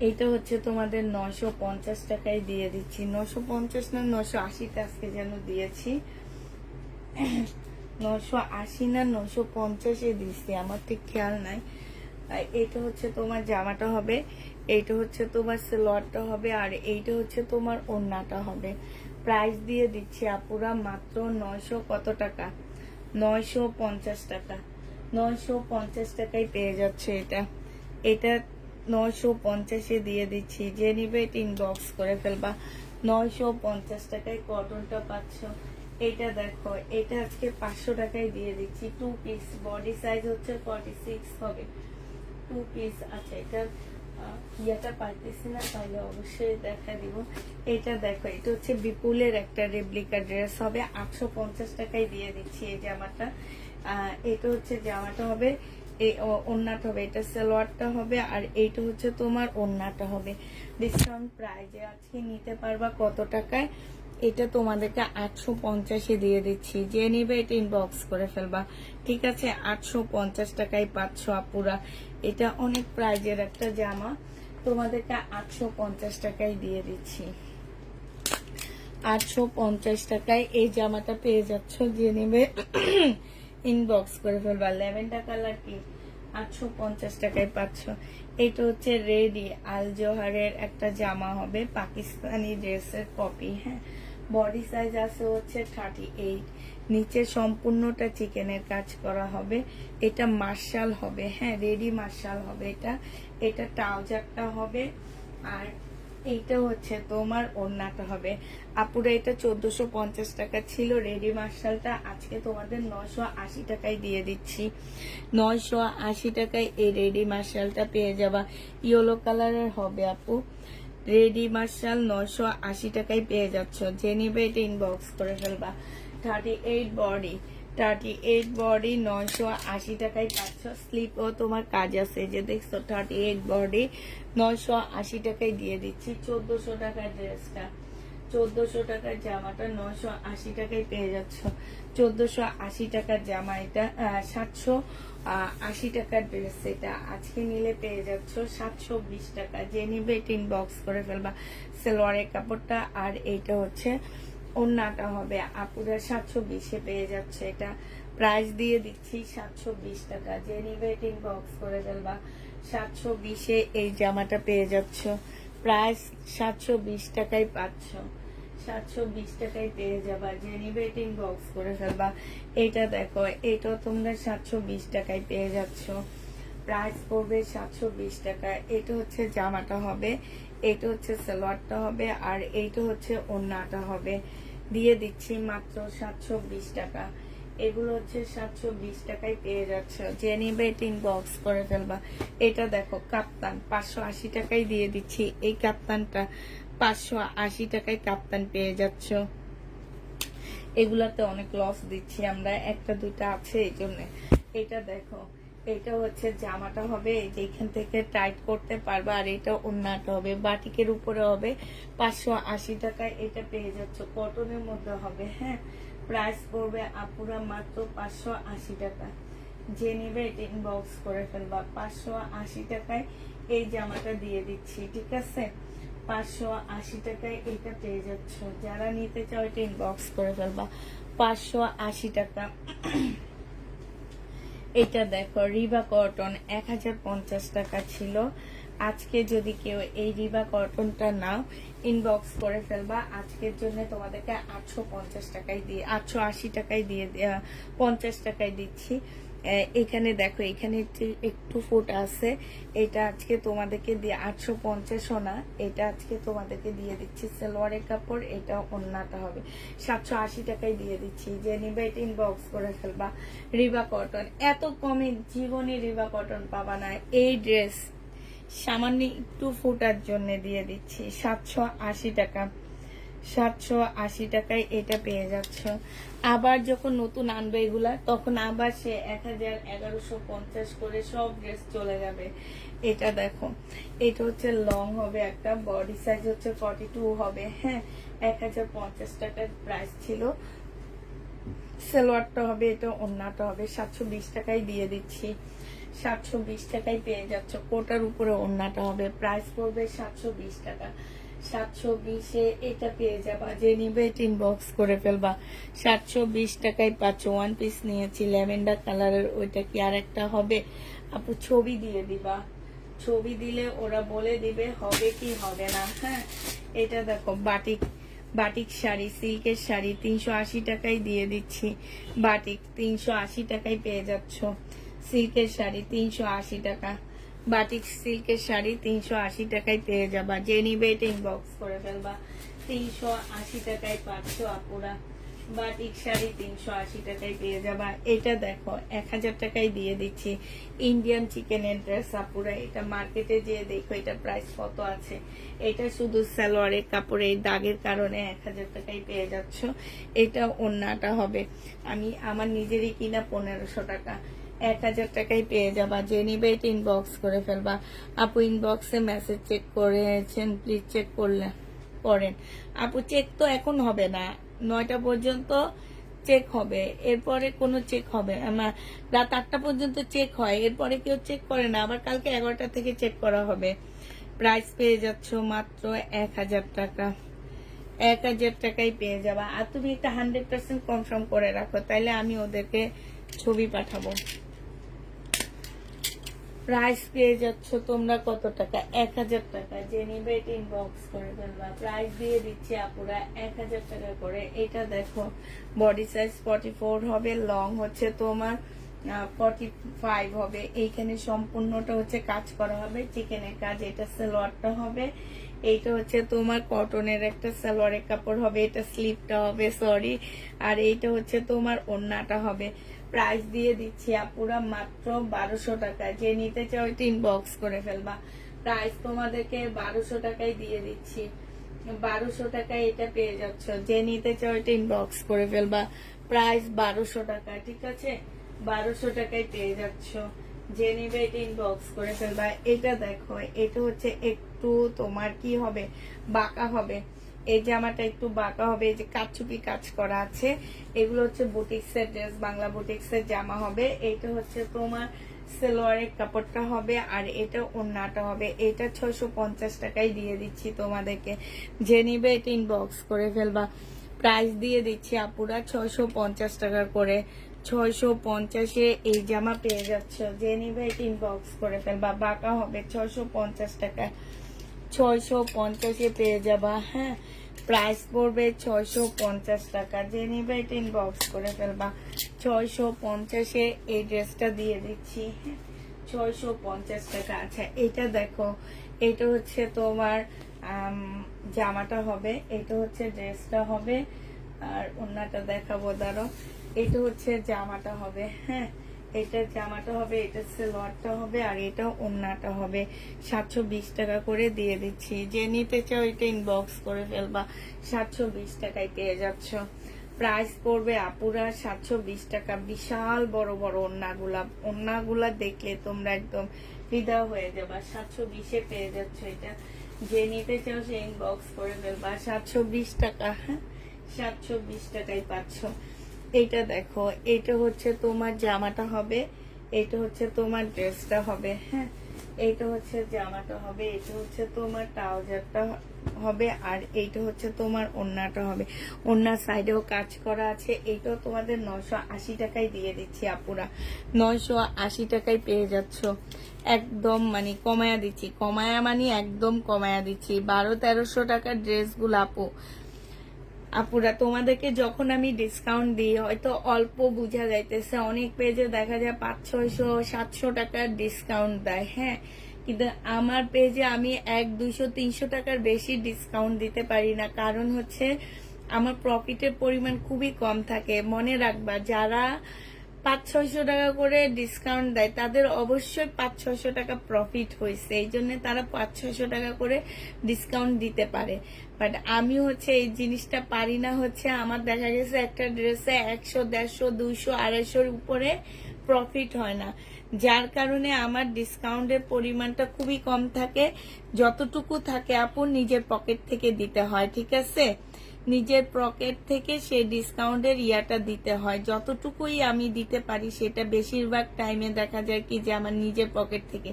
এইটা হচ্ছে তোমাদের 950 টাকায় দিয়ে দিচ্ছি। 950 না 980 আজকে যেন দিয়েছি, 980 না 950-এ দিচ্ছি, আমার ঠিক খেয়াল নাই। এইটা হচ্ছে তোমার জামাটা হবে, এইটা হচ্ছে তোমার সালোয়ারটা হবে, আর এইটা হচ্ছে তোমার ওড়নাটা হবে। প্রাইস দিয়ে দিচ্ছি আপুরা মাত্র 900 কত টাকা, 950 টাকা। 950 টাকায় পেয়ে যাচ্ছে এটা। এটা 950-এ দিয়ে দিচ্ছি। যে নিবে এটা ইনবক্স করে ফেলবা, 950 টাকায় কটনটা পাচ্ছ। এটা দেখো, এটা আজকে 500 টাকায় দিয়ে দিচ্ছি। 2 পিস, বডি সাইজ হচ্ছে 46 হবে, 2 পিস। আচ্ছা, এটা ইয়েটা পাইতেছি না, তাহলে অবশ্যই দেখা দিব। এটা দেখো, এটা হচ্ছে বিপুলের একটা রেপ্লিকা ড্রেস হবে, 850 টাকায় দিয়ে দিচ্ছি এই জামাটা। এটা হচ্ছে জামাটা হবে, এই ওড়নাটা হবে, এটা সালোয়ারটা হবে, আর এইটা হচ্ছে তোমার ওড়নাটা হবে। ডিসকাউন্ট প্রাইজে আজকে নিতে পারবা কত টাকায়, এটা তোমাদেরকে 850-এ দিয়ে দিচ্ছি। যে নিবে এটা ইনবক্স করে ফেলবা, ঠিক আছে। 850 টাকায় পাচ্ছ আপুরা। এটা অনেক প্রাইজের একটা জামা, তোমাদেরকে 850 টাকায় দিয়ে দিচ্ছি। 850 টাকায় এই জামাটা পেয়ে যাচ্ছ। যে নেবে ইনবক্স করে ফেলবা। ল্যাভেন্ডার কালার কি, 850 টাকায় পাচ্ছ। এটা হচ্ছে রেডি আল জোহারের একটা জামা হবে, পাকিস্তানি ড্রেসের কপি, হ্যাঁ, বডি সাইজ আছে হচ্ছে 38। নিচে সম্পূর্ণটা চিকেনের কাজ করা হবে। এটা মার্শাল হবে, হ্যাঁ রেডি মার্শাল হবে। এটা ট্রাউজারটা হবে, আর এইটা হচ্ছে তোমার ওড়নাটা হবে। আপুরা এটা 1450 টাকা ছিল রেডি মার্শালটা, আজকে তোমাদের 980 টাকায় দিয়ে দিচ্ছি। 980 টাকায় এই রেডি মার্শালটা পেয়ে যাবা। ইয়েলো কালারের হবে আপু, রেডি মার্শাল 980 টাকায় পেয়ে যাচ্ছ। যে নিবে এটা ইনবক্স করে ফেলবা। 38 বডি, 38 বডি 980 টাকায় পাচ্ছ। স্লিপও তোমার কাজ আছে, যে দেখছো 38 বডি 980 টাকায় দিয়ে দিচ্ছি। 1400 টাকার ড্রেসটা, 1400 টাকার জামাটা 980 টাকায় পেয়ে যাচ্ছ। 1480 টাকার জামা, এটা 780 টাকার ড্রেস। এটা আজকে নিলে পেয়ে যাচ্ছ 720 টাকা। যে নিবে এটা ইনবক্স করে ফেলবা। সালোয়ারের কাপড়টা আর এইটা হচ্ছে ওড়নাটা হবে। আপুরা 720-এ পেয়ে যাচ্ছে। এটা প্রাইস দিয়ে দিচ্ছি 720 টাকা। যে নিবে এটা ইনবক্স করে ফেলবা। 720-এ এই জামাটা পেয়ে যাচ্ছ। প্রাইস 720 টাকায় পাচ্ছ। 720 টাকায় পেয়ে যাবা। যে নিবে এটা ইনবক্স করে ফেলবা। এটা দেখো, এটাও তোমরা 720 টাকায় পেয়ে যাচ্ছ। প্রাইস পড়বে 720 টাকা। এটা হচ্ছে জামাটা হবে, এটা হচ্ছে সালোয়ারটা হবে, আর এইটা হচ্ছে ওড়নাটা হবে। দিয়ে দিচ্ছি মাত্র 720 টাকা। এগুলো হচ্ছে 720 টাকায় পেয়ে যাচ্ছ। যে নিবে এটা ইনবক্স করে ফেলবা। এটা দেখো কাপ্তান, 580 টাকায় দিয়ে দিচ্ছি। এই কাপ্তানটা 580 টাকায় কাপ্তান পেয়ে যাচ্ছ। এগুলাতে অনেক লস দিচ্ছি আমরা, একটা দুইটা আছে এই জন্য। এটা দেখো, এটা হচ্ছে জামাটা হবে, এই যে এখান থেকে টাইট করতে পারবে, আর এটা ওড়নাটা হবে, বাটিকের উপরে হবে। 580 টাকায় এটা পেয়ে যাচ্ছ। কটনের মধ্যে হবে, হ্যাঁ। প্রাইস পড়বে আপুরা মাত্র 580 টাকা। যে নিবে এটা ইনবক্স করে ফেলবা। 580 টাকায় এই জামাটা দিয়ে দিচ্ছি, ঠিক আছে। 580 টাকায় এটা পেয়ে যাচ্ছ। যারা নিতে চাও এটা ইনবক্স করে ফেলবা। 580 টাকা। এটা দেখো রিবা কটন, 1050 টাকা ছিল। আজকে যদি কেউ এই রিবা কটনটা নাও, ইনবক্স করে ফেলবা। আজকের জন্য তোমাদেরকে 850 টাকায় দিয়ে, 880 টাকায় দিয়ে 50 টাকায় দিচ্ছি। এখানে দেখো, এখানে একটু ফুট আছে। এটা আজকে তোমাদেরকে দিয়ে 850 না, এটা আজকে তোমাদেরকে দিয়ে দিচ্ছি। সালোয়ারের কাপড়, এটা ওড়নাটা হবে। 780 টাকায় দিয়ে দিচ্ছি। যে নিবে এটা ইনবক্স করে ফেলবা। রিবা কটন, এত কমে জীবনে রিবা কটন পাবা না। এই ড্রেস সামান্য একটু ফুটার জন্য দিয়ে দিচ্ছি 780 টাকা। 780 টাকায় এটা পেয়ে যাচ্ছ। আবার যখন নতুন আনবে এগুলা, তখন আবার সে 1000, 1150 করে সব ড্রেস চলে যাবে। এটা দেখো, এটা হচ্ছে লং হবে, একটা বডি সাইজ হচ্ছে 42 হবে, হ্যাঁ। 1050 টাকার প্রাইস ছিল। সালোয়ারটা হবে, এটা ওড়নাটা হবে। 720 টাকায় দিয়ে দিচ্ছি। 720 টাকায় পেয়ে যাচ্ছ। কোটার উপরে ওড়নাটা হবে। প্রাইস পড়বে 720 টাকা। 720-এ এটা পেয়ে যাবা। যে নিবে এটা ইনবক্স করে ফেলবা। 720 টাকায় পাচ্ছ। ওয়ান পিস নিয়েছি ল্যাভেন্ডার কালারের, ওইটা কি আর একটা হবে? আপু ছবি দিয়ে দিবা, ছবি দিলে ওরা বলে দিবে হবে কি হবে না, হ্যাঁ। এটা দেখো বাটিক, বাটিক শাড়ি, সিল্কের শাড়ি 380 টাকায় দিয়ে দিচ্ছি। বাটিক 380 টাকায় পেয়ে যাচ্ছ। সিল্কের শাড়ি 380 টাকা। বাটিক সিল্কের শাড়ি 380 টাকায় পেয়ে যাবা। যে নিবে এটা ইনবক্স করে ফেলবা। 380 টাকায় পাচ্ছ আপুরা। বাটিক শাড়ি 380 টাকায় পেয়ে যাবা। এটা দেখো 1000 টাকায় দিয়ে দিচ্ছি। ইন্ডিয়ান চিকেনের ড্রেস আপুরা। এটা মার্কেটে যেয়ে দেখো এটা প্রাইস কত আছে। এটা শুধু সালোয়ারের কাপড়ে দাগের কারণে 1000 টাকায় পেয়ে যাচ্ছ। এটা ওড়নাটা হবে, আমি আমার নিজেরই কিনা 1500 টাকা। 1000 টাকায় পেয়ে যাবা। যে নিবে এটা ইনবক্স করে ফেলবা। আপু ইনবক্সে মেসেজ চেক করেছেন, প্লিজ চেক করেন। আপু চেক তো এখন হবে না, 9টা পর্যন্ত চেক হবে, এরপরে কোনো চেক হবে আমার। রাত 8টা পর্যন্ত চেক হয়, এরপরে কেউ চেক করে না। আবার কালকে 11টা থেকে চেক করা হবে। প্রাইস পেয়ে যাচ্ছ মাত্র 1000 টাকা। 1000 টাকায় পেয়ে যাবা। আর তুমি একটা 100% কনফার্ম করে রাখো, তাইলে আমি ওদেরকে ছবি পাঠাবো। প্রাইস পেয়ে যাচ্ছ তোমরা কত টাকা? 1000 টাকা। যে নিবে এটা ইনবক্স করে ফেলবা। প্রাইস দিয়ে দিচ্ছি আপুরা 1000 টাকা করে। এটা দেখো বডি সাইজ 44 হবে, লং হচ্ছে তোমার 45 হবে। এইখানে সম্পূর্ণটা হচ্ছে কাজ করা হবে, চিকেনের কাজ। এটা সালোয়ারটা হবে, এইটা হচ্ছে তোমার কটনের একটা সালোয়ারের কাপড় হবে, এটা স্লিপটা হবে, সরি। আর এইটা হচ্ছে তোমার ওড়নাটা হবে। প্রাইস দিয়ে দিচ্ছি আপুরা মাত্র 1200 টাকা। যে নিতে চাও এটা ইনবক্স করে ফেলবা। প্রাইস তোমাদেরকে 1200 টাকায় দিয়ে দিচ্ছি। 1200 টাকায় এটা পেয়ে যাচ্ছ। যে নিতে চাও এটা ইনবক্স করে ফেলবা। প্রাইস 1200 টাকা, ঠিক আছে? 1200 টাকায় পেয়ে যাচ্ছ। যে নিবে এটা ইনবক্স করে ফেলবা। এটা দেখো, এটা হচ্ছে একটু তোমার কি হবে, বাঁকা হবে। এই জামাটা একটু বাঁকা হবে, এই যে কাচুপি কাজ করা আছে, এগুলো হচ্ছে বুটিক্সের ড্রেস, বাংলা বুটিক্সের জামা হবে। এইটা হচ্ছে তোমার সালোয়ারের কাপড়টা হবে, আর এটা ওড়নাটা হবে। এটা 650 টাকায় দিয়ে দিচ্ছি তোমাদেরকে। যে নিবে এটা ইনবক্স করে ফেলবা। প্রাইস দিয়ে দিচ্ছি আপুরা 650 টাকা করে। 650-এ এই জামা পেয়ে যাচ্ছ। যে নিবে এটা ইনবক্স করে ফেলবা। বাঁকা হবে, 650 টাকা। 650-এ পেয়ে যাবা। হ্যাঁ, প্রাইস পড়বে 650 টাকা। যে নিবে এটা ইনবক্স করে ফেলবা। 650-এ এই ড্রেসটা দিয়ে দিচ্ছি। 650 টাকা। আচ্ছা, এটা দেখো, এটা হচ্ছে তোমার জামাটা হবে, এটা হচ্ছে ড্রেসটা হবে, আর ওড়নাটা দেখাবো, দাঁড়ো। এটা হচ্ছে জামাটা হবে। হ্যাঁ, এটা জামাটা হবে, এটা সালোয়ারটা হবে, আর এটা ওড়নাটা হবে। 720 টাকা করে দিয়ে দিচ্ছি। যে নিতে চাও এটা ইনবক্স করে ফেলবা। 720 টাকায় পেয়ে যাচ্ছ। প্রাইস পড়বে আপুরা 720 টাকা। বিশাল বড় বড় ওড়নাগুলা দেখলে তোমরা একদম ফিদা হয়ে যাবা। 720-এ পেয়ে যাচ্ছ এটা। যে নিতে চাও সে ইনবক্স করে ফেলবা। 720 টাকা। হ্যাঁ, 720 টাকায় পাচ্ছ। এইটা দেখো, এটা হচ্ছে তোমার জামাটা হবে, এটা হচ্ছে তোমার ড্রেসটা হবে। হ্যাঁ, এইটা হচ্ছে জামাটা হবে, এটা হচ্ছে তোমার ট্রাউজারটা হবে, আর এইটা হচ্ছে তোমার ওড়নাটা হবে। ওড়নার সাইডেও কাজ করা আছে। এইটাও তোমাদের 980 টাকায় দিয়ে দিচ্ছি আপুরা। 980 টাকায় পেয়ে যাচ্ছ। একদম মানে কমায়া দিচ্ছি, কমায়া মানে একদম কমায়া দিচ্ছি। 1200-1300 টাকার ড্রেসগুলো আপুরা তোমাদেরকে যখন আমি ডিসকাউন্ট দিই, হয়তো অল্প বোঝা যাইতেছে, অনেক পেজে দেখা যায় 500-600-700 টাকার ডিসকাউন্ট দেয়। হ্যাঁ, কিন্তু আমার পেজে আমি 100-200-300 টাকার বেশি ডিসকাউন্ট দিতে পারি না। কারণ হচ্ছে আমার প্রফিটের পরিমাণ খুবই কম থাকে। মনে রাখবা, যারা 500-600 টাকা করে ডিসকাউন্ট দেয় তাদের অবশ্যই 500-600 টাকা প্রফিট হয়েছে, এই জন্য তারা 500-600 টাকা করে ডিসকাউন্ট দিতে পারে। বাট আমি হচ্ছে এই জিনিসটা পারি না। হচ্ছে আমার দেখা গেছে একটা ড্রেসে 100, 150, 200, 250-র উপরে প্রফিট হয় না, যার কারণে আমার ডিসকাউন্টের পরিমাণটা খুবই কম থাকে। যতটুকু থাকে আপু নিজের পকেট থেকে দিতে হয়, ঠিক আছে? নিজের পকেট থেকে সেই ডিসকাউন্টের ইয়াটা দিতে হয়। যতটুকুই আমি দিতে পারি সেটা বেশিরভাগ টাইমে দেখা যায় কি যে আমার নিজের পকেট থেকে।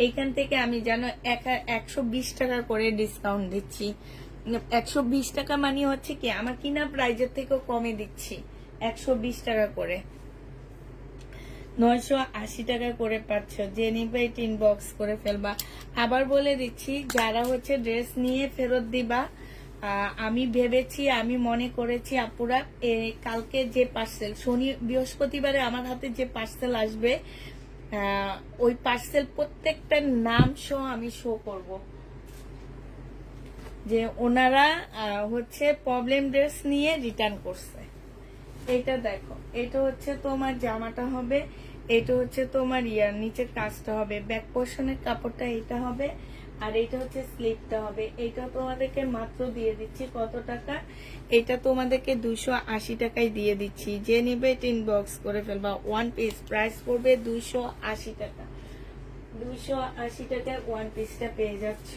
এইখান থেকে আমি জানো 120 টাকা করে ডিসকাউন্ট দিচ্ছি। 120 টাকা মানে হচ্ছে কি আমার কিনা প্রাইজের থেকেও কমে দিচ্ছি। 120 টাকা করে 980 টাকা করে পাচ্ছ। যে নিবে এটা ইনবক্স করে ফেলবা। আবার বলে দিচ্ছি, যারা হচ্ছে ড্রেস নিয়ে ফেরত দিবা, আমি ভেবেছি, আমি মনে করেছি আপুরা, কালকে যে পার্সেল, শনি বৃহস্পতিবারে আমার হাতে যে পার্সেল আসবে, ওই পার্সেল প্রত্যেকটার নাম সহ আমি শো করব, যে ওনারা হচ্ছে প্রবলেম ড্রেস নিয়ে রিটার্ন করছে। এটা দেখো, এটা হচ্ছে তোমার জামাটা হবে, এটা হচ্ছে তোমার নিচের কাজটা হবে, ব্যাক পোর্শনের কাপড়টা এটা হবে, আর এটা হচ্ছে স্লিপটা হবে। এটা তোমাদেরকে মাত্র দিয়ে দিচ্ছি কত টাকা? এটা তোমাদেরকে 280 টাকায় দিয়ে দিচ্ছি। যে নিবে এটা ইনবক্স করে ফেলবা। ওয়ান পিস প্রাইস পড়বে 280 টাকা। 280 টাকায় ওয়ান পিসটা পেয়ে যাচ্ছ।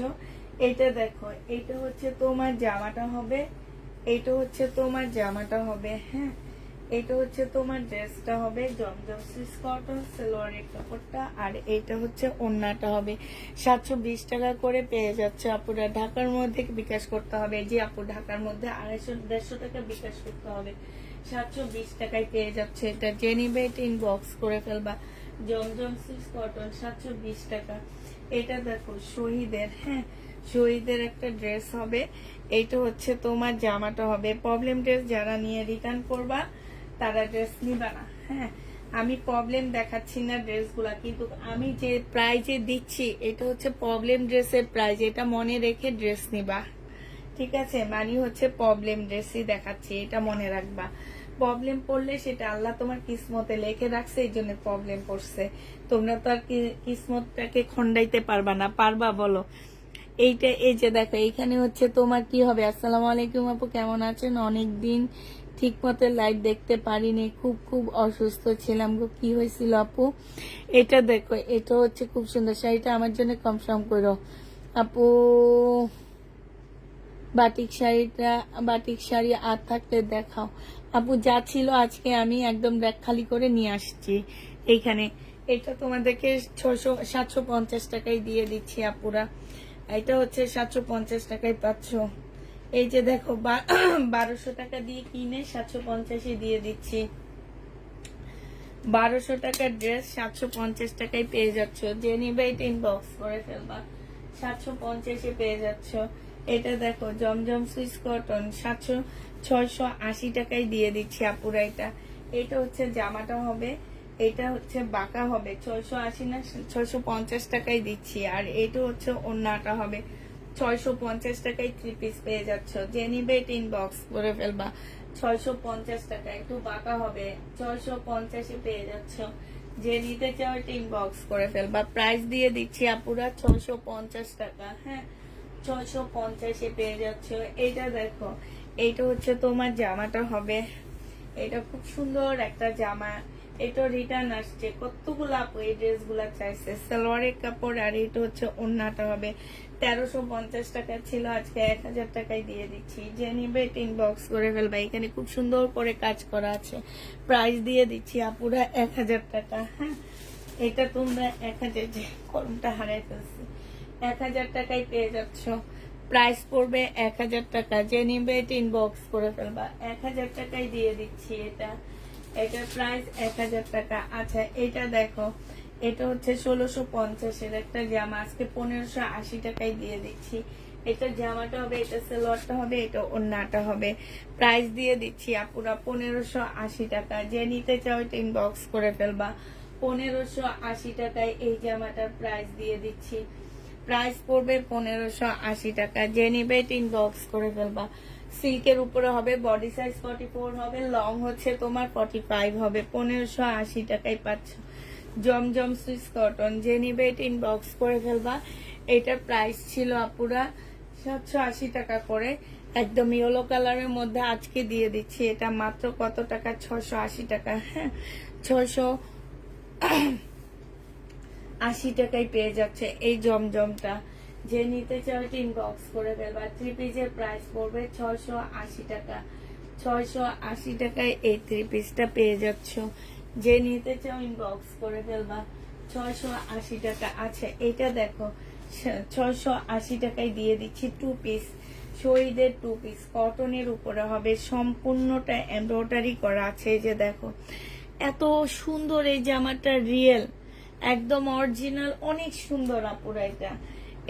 এটা দেখো, এটা হচ্ছে তোমার জামাটা হবে, এটা হচ্ছে তোমার জামাটা হবে। হ্যাঁ, এটা হচ্ছে তোমার ড্রেসটা হবে, জমজম সুইস কটন সালোয়ারের কাপড়টা, আর এইটা হচ্ছে ওড়নাটা হবে। 720 টাকা করে পেয়ে যাচ্ছে আপুরা। ঢাকার মধ্যে বিকাশ করতে হবে, যে আপু ঢাকার মধ্যে 250-150 টাকা বিকাশ করতে হবে। 720 টাকায় পেয়ে যাচ্ছে এটা। যে নিবে এটা ইনবক্স করে ফেলবা। জমজম সুইস কটন 720 টাকা। এটা দেখো শহীদের, হ্যাঁ শহীদের একটা ড্রেস হবে। এইটা হচ্ছে তোমার জামাটা হবে। প্রবলেম ড্রেস যারা নিয়ে রিটার্ন করবা তারা ড্রেস নিবা না, হ্যাঁ আমি প্রবলেম দেখাচ্ছি না ড্রেসগুলা, কিন্তু আমি যে প্রাইজে দিচ্ছি এটা হচ্ছে প্রবলেম ড্রেসের প্রাইজ, এটা মনে রেখে ড্রেস নিবা, ঠিক আছে? মানে হচ্ছে প্রবলেম ড্রেসই দেখাচ্ছি, এটা মনে রাখবা। প্রবলেম পড়লে সেটা আল্লাহ তোমার কিসমতে লেখে রাখছে, এই জন্য প্রবলেম পড়ছে। তোমরা তো আর কিসমতটাকে খন্ডাইতে পারবা না, পারবা বলো? এইটা এই যে দেখো এইখানে হচ্ছে তোমার কি হবে। আসসালামু আলাইকুম আপু, কেমন আছেন? অনেকদিন ঠিক মতো লাইভ দেখতে পারিনি, খুব খুব অসুস্থ ছিলাম গো। কি হয়েছিল আপু? এটা দেখো, এটা হচ্ছে খুব সুন্দর শাড়িটা, আমার জন্য কনফার্ম করো আপু। বাটিক শাড়ি আর থাকলে দেখাও আপু। যা ছিল আজকে আমি একদম ব্যাগ খালি করে নিয়ে আসছি এইখানে। এটা তোমাদেরকে 750 টাকায় দিয়ে দিচ্ছি আপুরা। এটা হচ্ছে 750 টাকায় পাচ্ছ। এই যে দেখো 1200 টাকা দিয়ে কিনে 750 দিয়ে দিচ্ছি। 1200 টাকার ড্রেস 750 টাকায় পেয়ে যাচ্ছ। যে নিবে এটা ইনবক্স করে ফেলবা, 750 পেয়ে যাচ্ছ। এটা দেখো জমজম সুইস কটন 680 টাকায় দিয়ে দিচ্ছি আপুরা। এটা হচ্ছে জামাটা হবে, এটা হচ্ছে বাঁকা হবে। 680 না 650 টাকায় দিচ্ছি। আর এটা হচ্ছে ওড়নাটা হবে, 650 টাকায় 3 পিস পেয়ে যাচ্ছ। যে নিবে এটা ইনবক্স করে ফেলবা, 650 টাকা। একটু বাঁকা হবে, 650 পেয়ে যাচ্ছ। যে নিতে চাও এটা ইনবক্স করে ফেলবা। প্রাইস দিয়ে দিচ্ছি আপুরা 650 টাকা, হ্যাঁ 650 পেয়ে যাচ্ছ। এইটা দেখো, এইটা হচ্ছে তোমার জামাটা হবে। এটা খুব সুন্দর একটা জামা, এটা রিটার্ন আসছে। কতগুলো আপু এই ড্রেস গুলা চাইছে, সালোয়ারের কাপড়। আর এটা হচ্ছে ওড়নাটা হবে। 1350 টাকা ছিল, আজকে 1000 টাকায় দিয়ে দিচ্ছি। যে নিবে এটা ইনবক্স করে ফেলবা। এখানে খুব সুন্দর করে কাজ করা আছে। প্রাইস দিয়ে দিচ্ছি আপুরা 1000 টাকা, হ্যাঁ এটা তোমরা 1000, যে কলমটা হারাই ফেলছি, 1000 টাকায় পেয়ে যাচ্ছ। প্রাইস পড়বে 1000 টাকা। যে নিবে এটা ইনবক্স করে ফেলবা, 1000 টাকায় দিয়ে দিচ্ছি। এটার প্রাইস 1000 টাকা। আচ্ছা এটা দেখো, এটা হচ্ছে 1650 একটা জামা, আজকে 1580 টাকায় দিয়ে দিচ্ছি। এটা জামাটা হবে, এটা সালোয়ারটা হবে, এটা ওড়নাটা হবে। প্রাইস দিয়ে দিচ্ছি আপুরা 1580 টাকা। যে নিতে চাও এটা ইনবক্স করে ফেলবা, 1580 টাকায় এই জামাটার প্রাইস দিয়ে দিচ্ছি। প্রাইস পড়বে 1580 টাকা। যে নিবে এটা ইনবক্স করে ফেলবা। সিল্কের উপরে হবে, বডি সাইজ 44 হবে, লং হচ্ছে তোমার 45 হবে। 1580 টাকায় পাচ্ছ জমজম সুইস কটন। যে নিবে এটা ইনবক্স করে ফেলবা। এটার প্রাইস ছিল আপুরা 780 টাকা করে, একদম ইয়েলো কালারের মধ্যে আজকে দিয়ে দিচ্ছি। এটা মাত্র কত টাকা? 680 টাকা, হ্যাঁ 680 টাকায় পেয়ে যাচ্ছে এই জমজমটা। যে নিতে চাও এটা ইনবক্স করে ফেলবা। 3 পিসের প্রাইস পড়বে 680 টাকা। 680 টাকায় এই 3 পিসটা পেয়ে যাচ্ছ। যে নিতে চাও ইনবক্স করে ফেলবা, 680 টাকা। আচ্ছা এটা দেখো 680 টাকায় দিয়ে দিচ্ছি 2 পিস, শহীদের 2 পিস, কটনের উপরে হবে, সম্পূর্ণটা এমব্রয়ডারি করা আছে। এই যে দেখো এত সুন্দর এই জামাটা, রিয়েল একদম অরিজিনাল, অনেক সুন্দর আপুরা।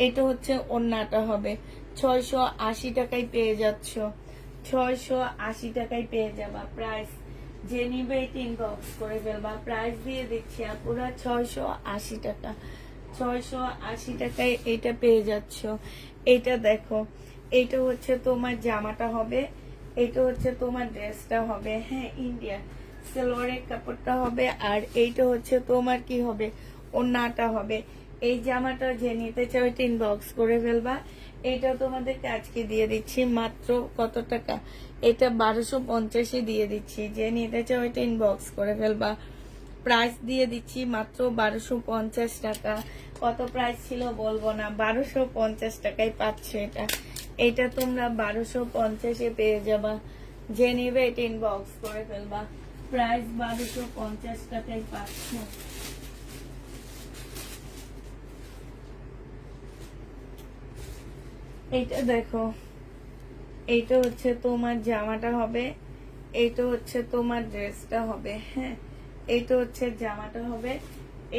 এটা হচ্ছে ওড়নাটা হবে। 680 টাকায় পেয়ে যাচ্ছ, 680 টাকায় পেয়ে যাবা। প্রাইস যে নিবে এটা ইনবক্স করে ফেলবা। প্রাইস দিয়ে দিচ্ছি আপুরা 680 টাকা। 680 টাকায় এটা পেয়ে যাচ্ছ। এটা দেখো, এটা হচ্ছে তোমার জামাটা হবে, এটা হচ্ছে তোমার ড্রেসটা হবে, হ্যাঁ ইন্ডিয়ান সালোয়ারের কাপড়টা হবে। আর এইটা হচ্ছে তোমার কি হবে, ওড়নাটা হবে। এই জামাটা যে নিতে চাও এটা ইনবক্স করে ফেলবা। এটা তোমাদেরকে আজকে দিয়ে দিচ্ছি মাত্র কত টাকা? এটা 1250 দিয়ে দিচ্ছি। যে নিতে চাও এটা ইনবক্স করে ফেলবা। প্রাইস দিয়ে দিচ্ছি মাত্র 1250 টাকা। কত প্রাইস ছিল বলবো না, 1250 টাকায় পাচ্ছ এটা। এটা তোমরা 1250 পেয়ে যাবা। যে নিবে এটা ইনবক্স করে ফেলবা। প্রাইস 1250 টাকায় পাচ্ছ। এইটা দেখো, এইটা হচ্ছে তোমার জামাটা হবে, এইটা হচ্ছে তোমার ড্রেসটা হবে, হ্যাঁ এইটা হচ্ছে জামাটা হবে,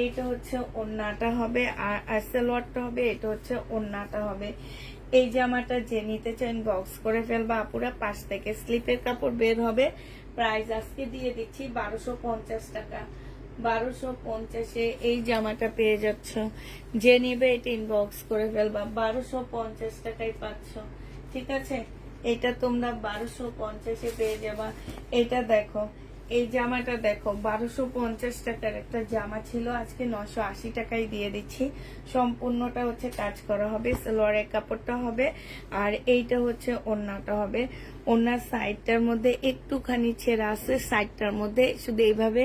এইটা হচ্ছে ওড়নাটা হবে, আর সালোয়ারটা হবে, এটা হচ্ছে ওড়নাটা হবে। এই জামাটা যে নিতে চান বক্স করে ফেলবা আপুরা, পাশ থেকে স্লিপের কাপড় বের হবে। প্রাইস আজকে দিয়ে দিচ্ছি 1250 টাকা। 1250-এ এই জামাটা পেয়ে যাচ্ছ। যে নিবে এটা ইনবক্স করে ফেলবা, 1250 টাকায় পাচ্ছ। ঠিক আছে, এটা তোমরা 1250-এ পেয়ে যাবা। এটা দেখো, এই জামাটা দেখো, 1250 টাকার একটা জামা ছিল, আজকে 980 টাকায় দিয়ে দিচ্ছি। সম্পূর্ণটা হচ্ছে কাজ করা হবে, সালোয়ারের কাপড়টা হবে, আর এইটা হচ্ছে ওড়নাটা হবে। ওড়নার সাইডটার মধ্যে একটুখানি ছেঁড়া আছে, সাইডটার মধ্যে শুধু এইভাবে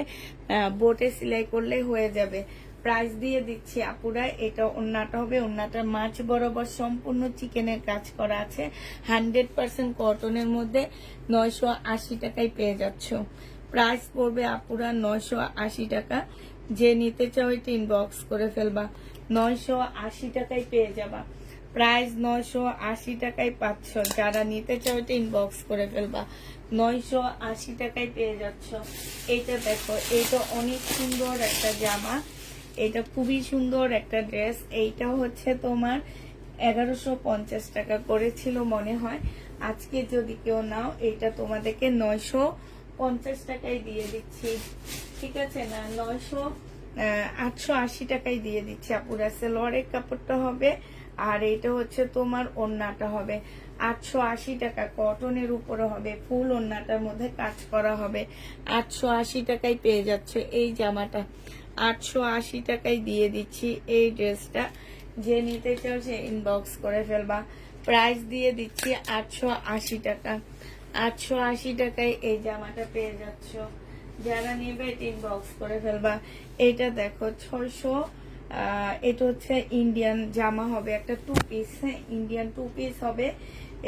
বোটে সেলাই করলে হয়ে যাবে। প্রাইস দিয়ে দিচ্ছি আপুরা, এটা ওড়নাটা হবে, ওড়নাটার মাছ বরাবর সম্পূর্ণ চিকেনের কাজ করা আছে, 100% কটনের মধ্যে 980 টাকায় পেয়ে যাচ্ছ। প্রাইস পড়বে আপুরা 980 টাকা। যে নিতে চাও এটা ইনবক্স করে ফেলবা, 980 টাকায় পেয়ে যাবা। প্রাইস 980 টাকায় পাচ্ছ। যারা নিতে চাও এটা ইনবক্স করে ফেলবা, 980 টাকায় পেয়ে যাচ্ছ। এইটা দেখো, এইটা অনেক সুন্দর একটা জামা, এটা খুবই সুন্দর একটা ড্রেস। এইটা হচ্ছে তোমার 1150 টাকা করেছিল মনে হয়। আজকে যদি কেউ নাও, এটা তোমাদেরকে 950 টাকায় দিয়ে দিচ্ছি। ঠিক আছে না, 880 টাকায় দিয়ে দিচ্ছি আপুরা। সালোয়ারের কাপড়টা হবে, আর এটা হচ্ছে তোমার ওড়নাটা হবে 880 টাকা, কটনের উপরে হবে, ফুল ওড়নাটার মধ্যে কাজ করা হবে। 880 টাকায় পেয়ে যাচ্ছে এই জামাটা, 880 টাকায় দিয়ে দিচ্ছি এই ড্রেসটা। যে নিতে চাও সে ইনবক্স করে ফেলবা। প্রাইস দিয়ে দিচ্ছি 880 টাকা। 880 টাকায় এই জামাটা পেয়ে যাচ্ছ। যারা নেবে এটা ইনবক্স করে ফেলবা। এটা দেখো 600, এটা হচ্ছে ইন্ডিয়ান জামা হবে, একটা 2 পিস, ইন্ডিয়ান 2 পিস হবে।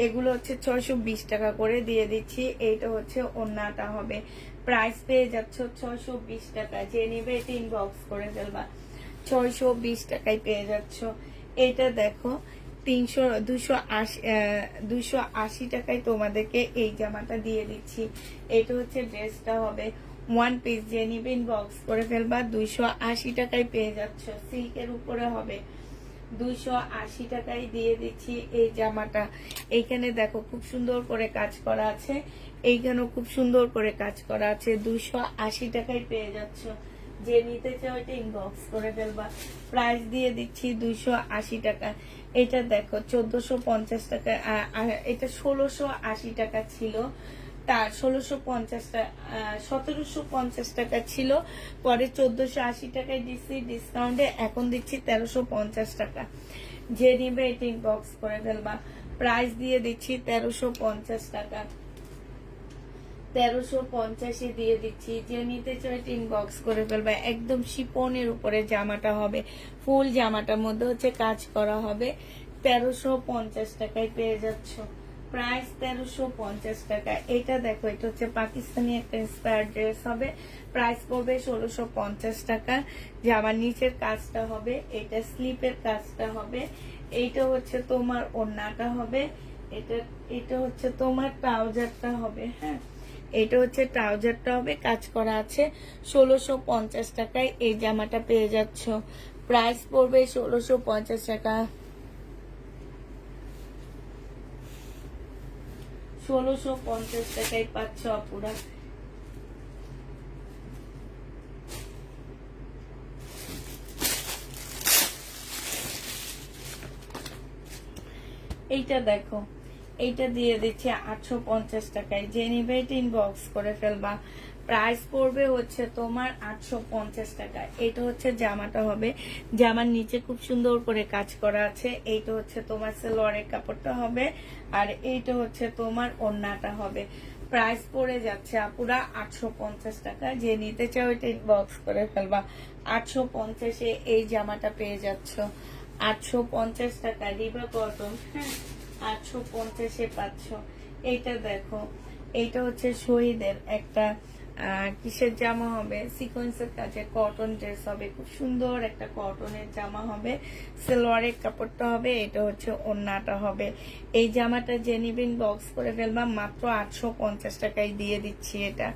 এগুলো হচ্ছে 620 টাকা করে দিয়ে দিচ্ছি। এইটা হচ্ছে ওড়নাটা হবে। প্রাইস পেয়ে যাচ্ছ 620 টাকা। যে নেবে এটা ইনবক্স করে ফেলবা, 620 টাকায় পেয়ে যাচ্ছ। এটা দেখো 280 টাকায় তোমাদেরকে এই জামাটা দিয়ে দিচ্ছি। এটা হচ্ছে ড্রেসটা হবে, 1 পিস। যে নিবে ইনবক্স করে ফেলবা, 280 টাকায় পেয়ে যাচ্ছ। সিল্কের উপরে হবে, 280 টাকায় দিয়ে দিচ্ছি এই জামাটা। এইখানে দেখো খুব সুন্দর করে কাজ করা আছে, এইখানেও খুব সুন্দর করে কাজ করা আছে, 280 টাকায় পেয়ে যাচ্ছ। যে নিতে চাও এটা ইনবক্স করে ফেলবা। প্রাইস দিয়ে দিচ্ছি 280 টাকা। এটা দেখো 1450 টাকা, এটা 1680 টাকা ছিল, তার 1750 টাকা ছিল, পরে 1480 টাকায় দিচ্ছি ডিসকাউন্টে, এখন দিচ্ছি 1350 টাকা। যে নিবে এটা ইনবক্স করে ফেলবা। প্রাইস দিয়ে দিচ্ছি 1350 টাকা, 1350-এ দিয়ে দিচ্ছি। যে নিতে চাই ইনবক্স করে ফেলবা। একদম শিপনের উপরে জামাটা হবে, ফুল জামাটার মধ্যে হচ্ছে কাজ করা হবে। 1350 টাকায় পেয়ে যাচ্ছ। প্রাইস 1350 টাকা। এটা দেখো, এটা হচ্ছে পাকিস্তানি একটা ইন্সপায়ার ড্রেস হবে। প্রাইস পড়বে 1650 টাকা। জামার নিচের কাজটা হবে, এটা স্লিপের কাজটা হবে। এইটা হচ্ছে তোমার ওড়নাটা হবে, এটা হচ্ছে তোমার ট্রাউজারটা হবে। হ্যাঁ, এটা হচ্ছে ট্রাউজারটা হবে, কাজ করা আছে। 1650 টাকায় এই জামাটা পেয়ে যাচ্ছ। প্রাইস পড়বে 1650 টাকা। 1650 টাকায় পাচ্ছ আপুরা। এইটা দেখো, এইটা দিয়ে দিচ্ছে 850 টাকায়। যে নিবে এটা ইনবক্স করে ফেলবা। প্রাইস পড়বে হচ্ছে তোমার 850 টাকা। এটা হচ্ছে জামাটা হবে, জামার নিচে খুব সুন্দর করে কাজ করা আছে। এইটা হচ্ছে তোমার সালোয়ারের কাপড়টা হবে, আর এইটা হচ্ছে তোমার ওড়নাটা হবে। প্রাইস পড়ে যাচ্ছে আপুরা 850 টাকা। যে নিতে চাও এটা ইনবক্স করে ফেলবা। 850-এ এই জামাটা পেয়ে যাচ্ছ। 850 টাকা রিবা কটন, হ্যাঁ, 850-এ পাচ্ছ। এইটা দেখো, এইটা হচ্ছে শহীদের একটা কিসের জামা হবে, সিকোয়েন্সের কাজে কটন ড্রেস হবে, খুব সুন্দর একটা কটনের জামা হবে, সালোয়ারের কাপড়টা হবে, এটা হচ্ছে ওড়নাটা হবে। এই জামাটা যে নিবেন বক্স করে ফেলবা, মাত্র 850 টাকায় দিয়ে দিচ্ছি এটা।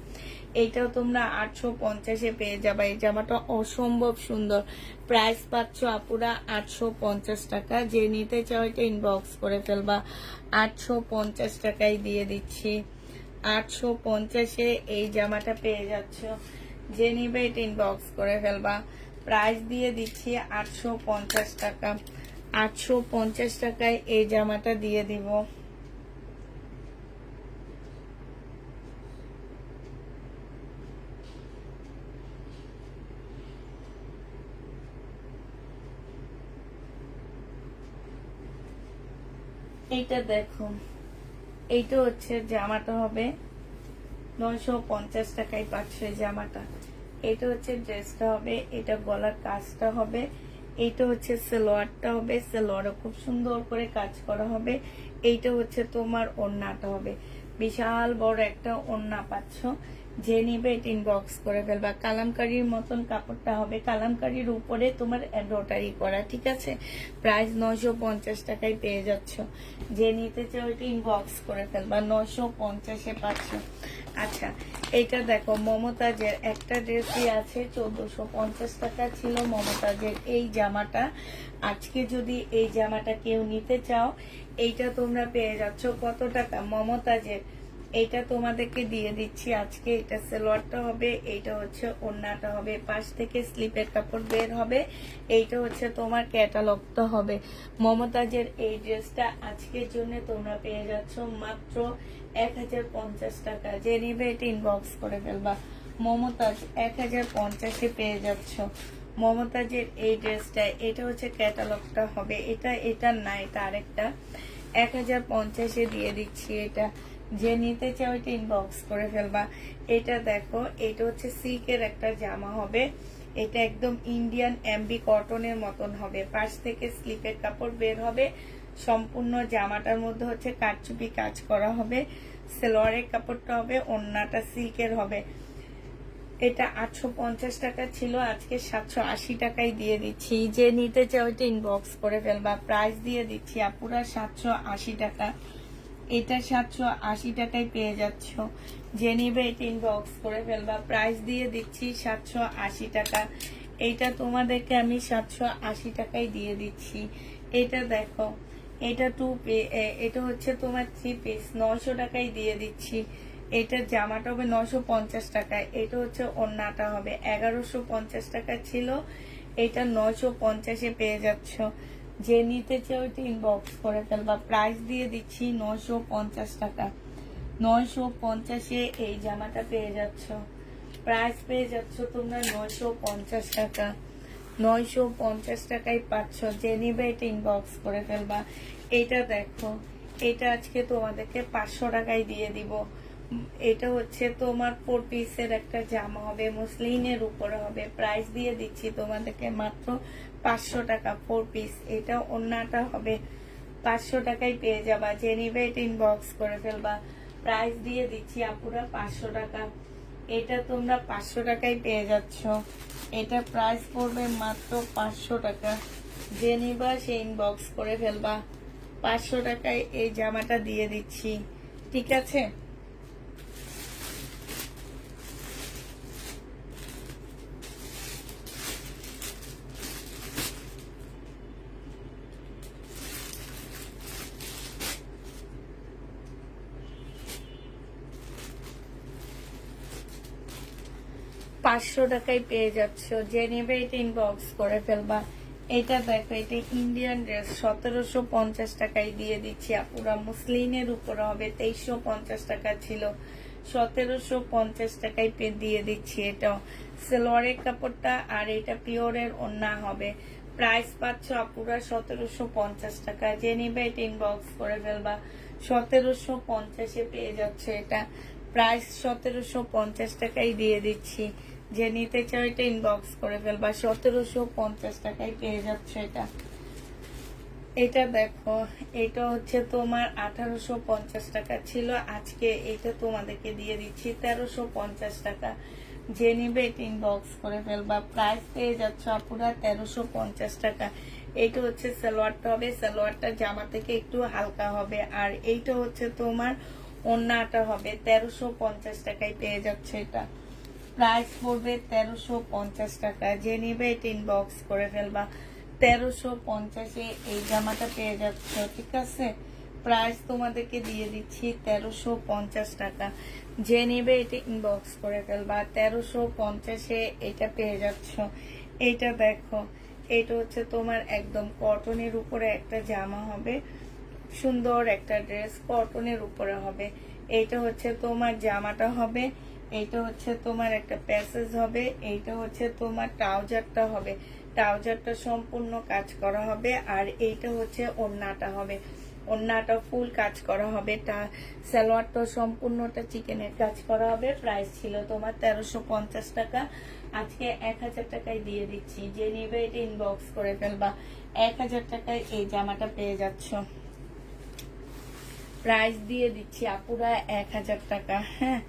এইটাও তোমরা 850-এ পেয়ে যাবা। এই জামাটা অসম্ভব সুন্দর, প্রাইস পাচ্ছ আপুরা 850 টাকা। যে নিতে চাও এটা ইনবক্স করে ফেলবা, 850 টাকায় দিয়ে দিচ্ছি। 850-এ এই জামাটা পেয়ে যাচ্ছ, যে নিবে এটা ইনবক্স করে ফেলবা, প্রাইস দিয়ে দিচ্ছি 850 টাকা। 850 টাকায় এই জামাটা দিয়ে দিব। এইটা দেখো, এইটা হচ্ছে জামাটা হবে 950 টাকায় পাচ্ছ এই জামাটা। এটা হচ্ছে ড্রেসটা হবে, এটা গলার কাজটা হবে, এইটা হচ্ছে সালোয়ারটা হবে, সালোয়ারও খুব সুন্দর করে কাজ করা হবে। এইটা হচ্ছে তোমার ওড়নাটা হবে, বিশাল বড় একটা ওড়না পাচ্ছ। যে নিবে এটা ইনবক্স করে ফেলবা। কালামকারীর মতন কাপড়টা হবে, কালামকারীর উপরে তোমার এমব্রয়ডারি করা, ঠিক আছে। প্রাইস 950 টাকায় পেয়ে যাচ্ছ। যে নিতে চাও এটা ইনবক্স করে ফেলবা, 950-এ পাচ্ছ। আচ্ছা, এটা দেখো, মমতাজের একটা ড্রেসই আছে 1450 টাকা ছিল মমতাজের এই জামাটা। আজকে যদি এই জামাটা কেউ নিতে চাও, এইটা তোমরা পেয়ে যাচ্ছ কত টাকা, মমতাজের। এইটা তোমাদেরকে দিয়ে দিচ্ছি আজকে। এটা সালোয়ারটা হবে, এইটা হচ্ছে ওড়নাটা হবে, পাশ থেকে স্লিপের কাপড় বের হবে, এইটা হচ্ছে তোমার ক্যাটালগটা হবে। মমতাজের এই ড্রেসটা আজকের জন্য তোমরা পেয়ে যাচ্ছ মাত্র 1050 টাকা। যে নিবে এটা ইনবক্স করে ফেলবা। মমতাজ 1050-এ পেয়ে যাচ্ছ মমতাজের এই ড্রেসটা। এটা হচ্ছে ক্যাটালগটা হবে, এটা না, এটা আরেকটা। 1050-এ দিয়ে দিচ্ছি এটা। যে নিতে চাও এটা ইনবক্স করে ফেলবা। এটা দেখো, এটা হচ্ছে সিল্কের একটা জামা হবে, এটা একদম ইন্ডিয়ান এমবি কটনের মতন হবে, পাশ থেকে স্লিপের কাপড় বের হবে, সম্পূর্ণ জামাটার মধ্যে হচ্ছে কারচুপি কাজ করা হবে, সালোয়ারের কাপড়টা হবে, ওড়নাটা সিল্কের হবে। এটা 850 টাকা ছিল, আজকে 780 টাকায় দিয়ে দিচ্ছি। যে নিতে চাও এটা ইনবক্স করে ফেলবা, প্রাইস দিয়ে দিচ্ছি আপুরা 780 টাকা। এটা 780 টাকায় পেয়ে যাচ্ছ। যে নিবে এটা ইনবক্স করে ফেলবা, প্রাইস দিয়ে দিচ্ছি 780 টাকা। এইটা তোমাদেরকে আমি 780 টাকায় দিয়ে দিচ্ছি। এটা দেখো, এটা এটা হচ্ছে তোমার 3 পিস, 900 টাকায় দিয়ে দিচ্ছি। এটার জামাটা হবে 950 টাকায়। এটা হচ্ছে ওড়নাটা হবে, 1150 টাকা ছিল, এটা 950-এ পেয়ে যাচ্ছ। যে নিতে চাও এটা ইনবক্স করে ফেলবা, প্রাইস দিয়ে দিচ্ছি 950 টাকা। 950-এ এই জামাটা পেয়ে যাচ্ছ, প্রাইস পেয়ে যাচ্ছ তোমরা 950 টাকা। 950 টাকায় পাচ্ছ। যে নিবে এটা ইনবক্স করে ফেলবা। এটা দেখো, এটা আজকে তোমাদেরকে 500 টাকায় দিয়ে দিব। এটা হচ্ছে তোমার 4 পিসের একটা জামা হবে, মসলিনের উপরে হবে, প্রাইস দিয়ে দিচ্ছি তোমাদেরকে মাত্র 500 টাকা 4 পিস। এটা ওড়নাটা হবে, 500 টাকায় পেয়ে যাবা। যে নিবে এটা ইনবক্স করে ফেলবা, প্রাইস দিয়ে দিচ্ছি আপুরা 500 টাকা। এটা তোমরা 500 টাকায় পেয়ে যাচ্ছ। এটা প্রাইস পড়বে মাত্র 500 টাকা। যে নিবা সে ইনবক্স করে ফেলবা, 500 টাকায় এই জামাটা দিয়ে দিচ্ছি, ঠিক আছে। পাঁচশো টাকায় পেয়ে যাচ্ছ। যে নেবে এটা ইনবক্স করে ফেলবা। এটা দেখো, এটা ইন্ডিয়ান ড্রেস, 1750 টাকায় দিয়ে দিচ্ছি আপুরা। মুসলিনের উপরে হবে, 2350 টাকা ছিল, 1750 টাকায় দিয়ে দিচ্ছি। এটাও সালোয়ারের কাপড়টা, আর এটা পিওরের ওড়না হবে। প্রাইস পাচ্ছ আপুরা 1750 টাকা। যে নিবে এটা ইনবক্স করে ফেলবা, 1750-এ পেয়ে যাচ্ছে এটা। প্রাইস 1750 টাকায় দিয়ে দিচ্ছি। যে নিতে চাও এটা ইনবক্স করে ফেলবা, 1750 টাকায় পেয়ে যাচ্ছে এটা। এটা দেখো, এটা হচ্ছে তোমার 1850 টাকা ছিল, আজকে এটা তোমাদেরকে দিয়ে দিচ্ছি 1350 টাকা। যে নিবে এটা ইনবক্স করে ফেলবা। প্রাইস পেয়ে যাচ্ছ আপুরা 1350 টাকা। এইটা হচ্ছে সালোয়ারটা হবে, সালোয়ারটা জামা থেকে একটু হালকা হবে। আর এইটা হচ্ছে তোমার ওড়নাটা হবে, 1350 টাকায় পেয়ে যাচ্ছে এটা। প্রাইস পড়বে 1350 টাকা। যে নিবে এটা ইনবক্স করে ফেলবা। 1350-এ এই জামাটা পেয়ে যাচ্ছ, ঠিক আছে। প্রাইস তোমাদেরকে দিয়ে দিচ্ছি 1350 টাকা। যে নিবে এটা ইনবক্স করে ফেলবা। 1350-এ এটা পেয়ে যাচ্ছ। এইটা দেখো, এটা হচ্ছে তোমার একদম কটনের উপরে একটা জামা হবে, সুন্দর একটা ড্রেস কটনের উপরে হবে। এইটা হচ্ছে তোমার জামাটা হবে, এইটা হচ্ছে তোমার একটা প্যাসেজ হবে, এইটা হচ্ছে তোমার ট্রাউজারটা হবে, ট্রাউজারটা সম্পূর্ণ কাজ করা হবে। আর এইটা হচ্ছে ওড়নাটা হবে, ওড়নাটা ফুল কাজ করা হবে। সালোয়ারটা সম্পূর্ণটা চিকেনের কাজ করা হবে। প্রাইস ছিল তোমার 1350 টাকা, আজকে 1000 টাকায় দিয়ে দিচ্ছি। যে নিবে এটা ইনবক্স করে ফেলবা। 1000 টাকায় এই জামাটা পেয়ে যাচ্ছ। প্রাইস দিয়ে দিচ্ছি আপুরা 1000 টাকা। হ্যাঁ,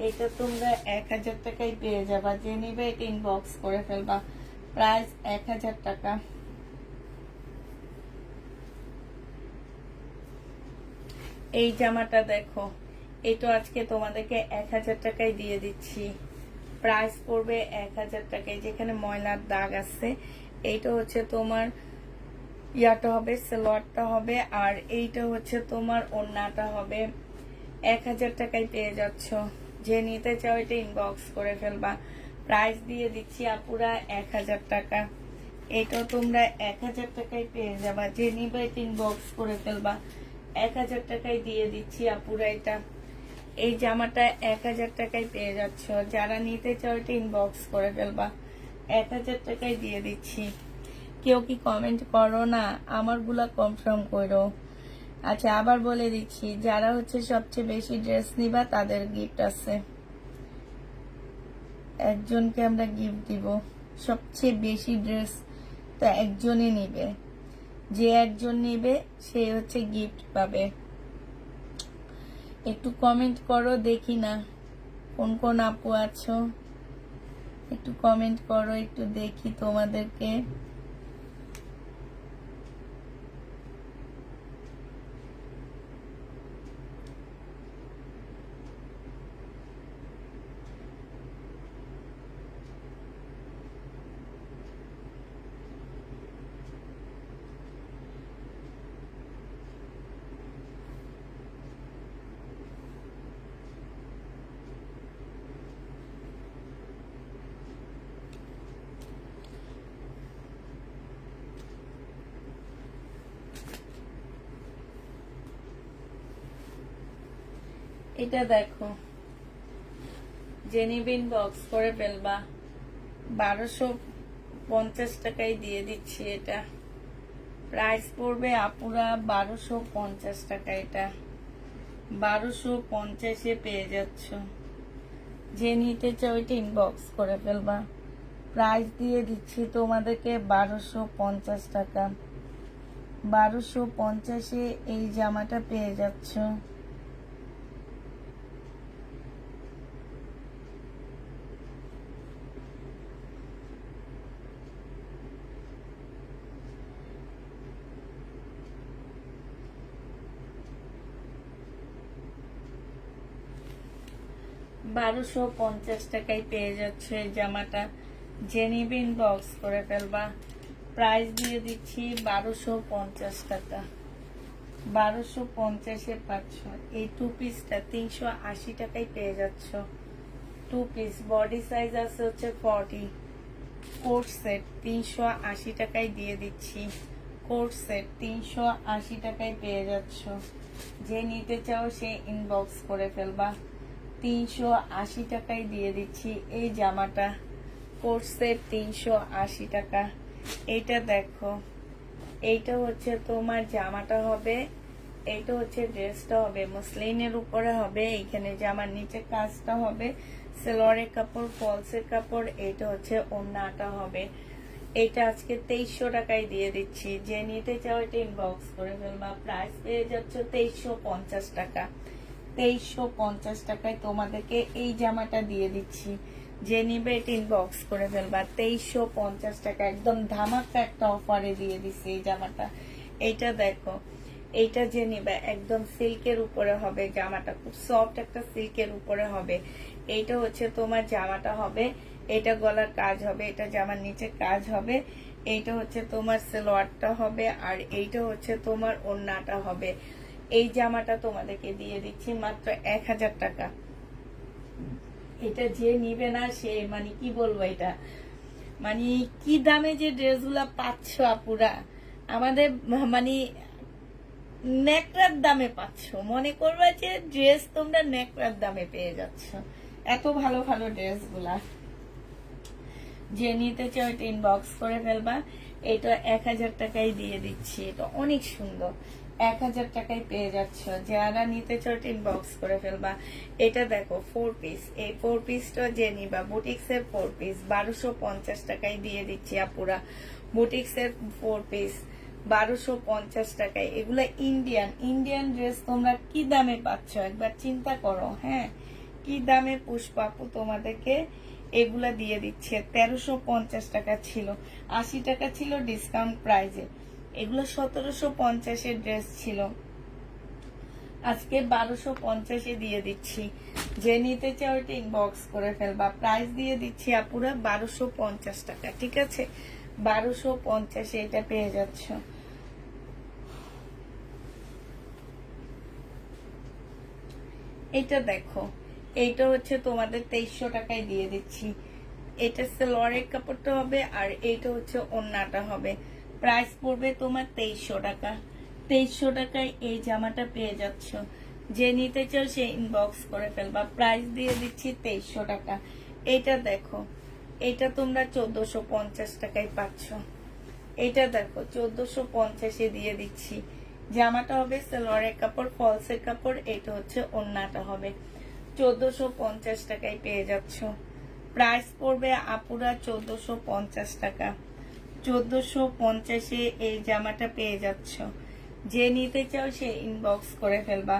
এটা তোমরা 1000 টাকায় পেয়ে যাবা। যে নিবে এটা ইনবক্স করে ফেলবা। প্রাইস 1000 টাকা। এই জামাটা দেখো, এটা আজকে তোমাদেরকে 1000 টাকায় দিয়ে দিচ্ছি। প্রাইস পড়বে 1000 টাকায়। যেখানে ময়লার দাগ আছে, এইটা হচ্ছে তোমার ইয়াটা হবে, সালোয়ারটা হবে। আর এইটা হচ্ছে তোমার ওড়নাটা হবে। 1000 টাকায় পেয়ে যাচ্ছ। যে নিতে চাও এটা ইনবক্স করে ফেলবা। প্রাইস দিয়ে দিচ্ছি আপুরা 1000 টাকা। এটাও তোমরা 1000 টাকায় পেয়ে যাবা। যে নিবে এটা ইনবক্স করে ফেলবা। 1000 টাকায় দিয়ে দিচ্ছি আপুরা এটা। এই জামাটা 1000 টাকায় পেয়ে যাচ্ছ। যারা নিতে চাও এটা ইনবক্স করে ফেলবা। 1000 টাকায় দিয়ে দিচ্ছি। কেউ কি কমেন্ট করো না, আমারগুলা কনফার্ম করো। আচ্ছা, আবার বলে দিচ্ছি, যারা হচ্ছে সবচেয়ে বেশি ড্রেস নিবা তাদের গিফট আছে। একজনকে আমরা গিফট দিব। সবচেয়ে বেশি ড্রেস তো একজনই নিবে, যে একজন নিবে সে হচ্ছে গিফট পাবে। একটু কমেন্ট করো, দেখি না কোন কোন আপু আছো, একটু কমেন্ট করো, একটু দেখি তোমাদেরকে। এটা দেখো, জেনিবিন বক্স করে ফেলবা। 1250 টাকায় দিয়ে দিচ্ছি এটা। প্রাইস পড়বে আপুরা 1250 টাকা। এটা 1250-এ পেয়ে যাচ্ছ। যে নিতে চাও এটা ইনবক্স করে ফেলবা। প্রাইস দিয়ে দিচ্ছি তোমাদেরকে 1250 টাকা। 1250-এ এই জামাটা পেয়ে যাচ্ছ। $1250 টাকায় পেয়ে যাচ্ছে এই জামাটা। জেনিবিন বক্স করে ফেলবা। প্রাইস দিয়ে দিচ্ছি 1250 টাকা। 1250-এ পাচ্ছ। এই টু পিসটা 380 টাকায় পেয়ে যাচ্ছ। টু পিস বডি সাইজ আছে হচ্ছে 40। কোট সেট 380 টাকায় দিয়ে দিচ্ছি। কোট সেট 380 টাকায় পেয়ে যাচ্ছ। যে নিতে চাও সে ইনবক্স করে ফেলবা। 380 টাকায় দিয়ে দিচ্ছি এই জামাটা। কোট সেট 380 টাকা। এইটা দেখো, এইটা হচ্ছে তোমার জামাটা হবে, এইটা হচ্ছে ড্রেসটা হবে, মসলিনের উপরে হবে। এইখানে জামার নিচে কাজটা হবে, সেলোয়ারের কাপড়, ফলসের কাপড়। এইটা হচ্ছে ওড়নাটা হবে। এটা আজকে 2300 টাকায় দিয়ে দিচ্ছি, যে নিতে চাও এটা ইনবক্স করে ফেলবা। প্রাইস পেয়ে যাচ্ছ 2350 টাকা। 2350 টাকায় তোমাদেরকে এই জামাটা দিয়ে দিচ্ছি, যে নিবে এটা ইনবক্স করে ফেলবা। 2350 টাকা একদম ধামাকা একটা অফারে দিয়ে দিচ্ছি এই জামাটা। এইটা দেখো, এইটা যে নিবে একদম সিল্কের উপরে হবে জামাটা, খুব সফট একটা সিল্কের উপরে হবে। এইটা হচ্ছে তোমার জামাটা হবে, এটা গলার কাজ হবে, এটা জামার নিচে কাজ হবে, এইটা হচ্ছে তোমার সালোয়ারটা হবে, আর এইটা হচ্ছে তোমার ওড়নাটা হবে। এই জামাটা তোমাদেরকে দিয়ে দিচ্ছি মাত্র 1000 টাকা। এটা যে নিবে না সে মানে কি বলবো, এটা মানে কি দামে যে ড্রেসগুলা পাচ্ছ আপুরা, আমাদের মানে নেকড়ার দামে পাচ্ছ, মনে করবা যে ড্রেস তোমরা নেকড়ার দামে পেয়ে যাচ্ছ, এত ভালো ভালো ড্রেস গুলা। যে নিতে চাও এটা ইনবক্স করে ফেলবা। এটা 1000 টাকায় দিয়ে দিচ্ছি, এটা অনেক সুন্দর, 1000 টাকায় পেয়ে যাচ্ছ। যারা নিতে চাও এটা ইনবক্স করে ফেলবা। এটা দেখো 4 পিস, এই 4 পিসটা যে নিবা বুটিক্স এর 4 পিস 1250 টাকায় দিয়ে দিচ্ছি আপুরা। বুটিক্স এর 4 পিস 1250 টাকায়। এগুলা ইন্ডিয়ান ড্রেস তোমরা কি দামে পাচ্ছ একবার চিন্তা করো। হ্যাঁ, কি দামে পুষ্পাপু তোমাদেরকে এগুলা দিয়ে দিচ্ছে। 1350 টাকা ছিল, 80 টাকা ছিল ডিসকাউন্ট প্রাইজে। এগুলো 1750 এর ড্রেস ছিল, আজকে 1250 দিয়ে দিচ্ছি। যে নিতে চাও এটা ইনবক্স করে ফেলবা। প্রাইস দিয়ে দিচ্ছি আপুরা 1250 টাকা, ঠিক আছে? 1250 এটা পেয়ে যাচ্ছ। এটা দেখো, এইটা হচ্ছে তোমাদের 2300 টাকায় দিয়ে দিচ্ছি। এটা সালোয়ারের কাপড়টা হবে, আর এইটা হচ্ছে ওড়নাটা হবে। প্রাইস পড়বে তোমার 2300 টাকা। 2300 টাকায় এই জামাটা পেয়ে যাচ্ছ। যে নিতে চাও সে ইনবক্স করে ফেলবা। প্রাইস দিয়ে দিচ্ছি 2300 টাকা। এটা দেখো, এটা তোমরা 1450 টাকায় পাচ্ছ। এটা দেখো 1450 দিয়ে দিচ্ছি। জামাটা হবে সালোয়ারের কাপড়, ফলসের কাপড়, এটা হচ্ছে ওড়নাটা হবে। 1450 টাকায় পেয়ে যাচ্ছ। প্রাইস পড়বে আপুরা 1450 টাকা। 1450 এই জামাটা পেয়ে যাচ্ছ। যে নিতে চাও সে ইনবক্স করে ফেলবা।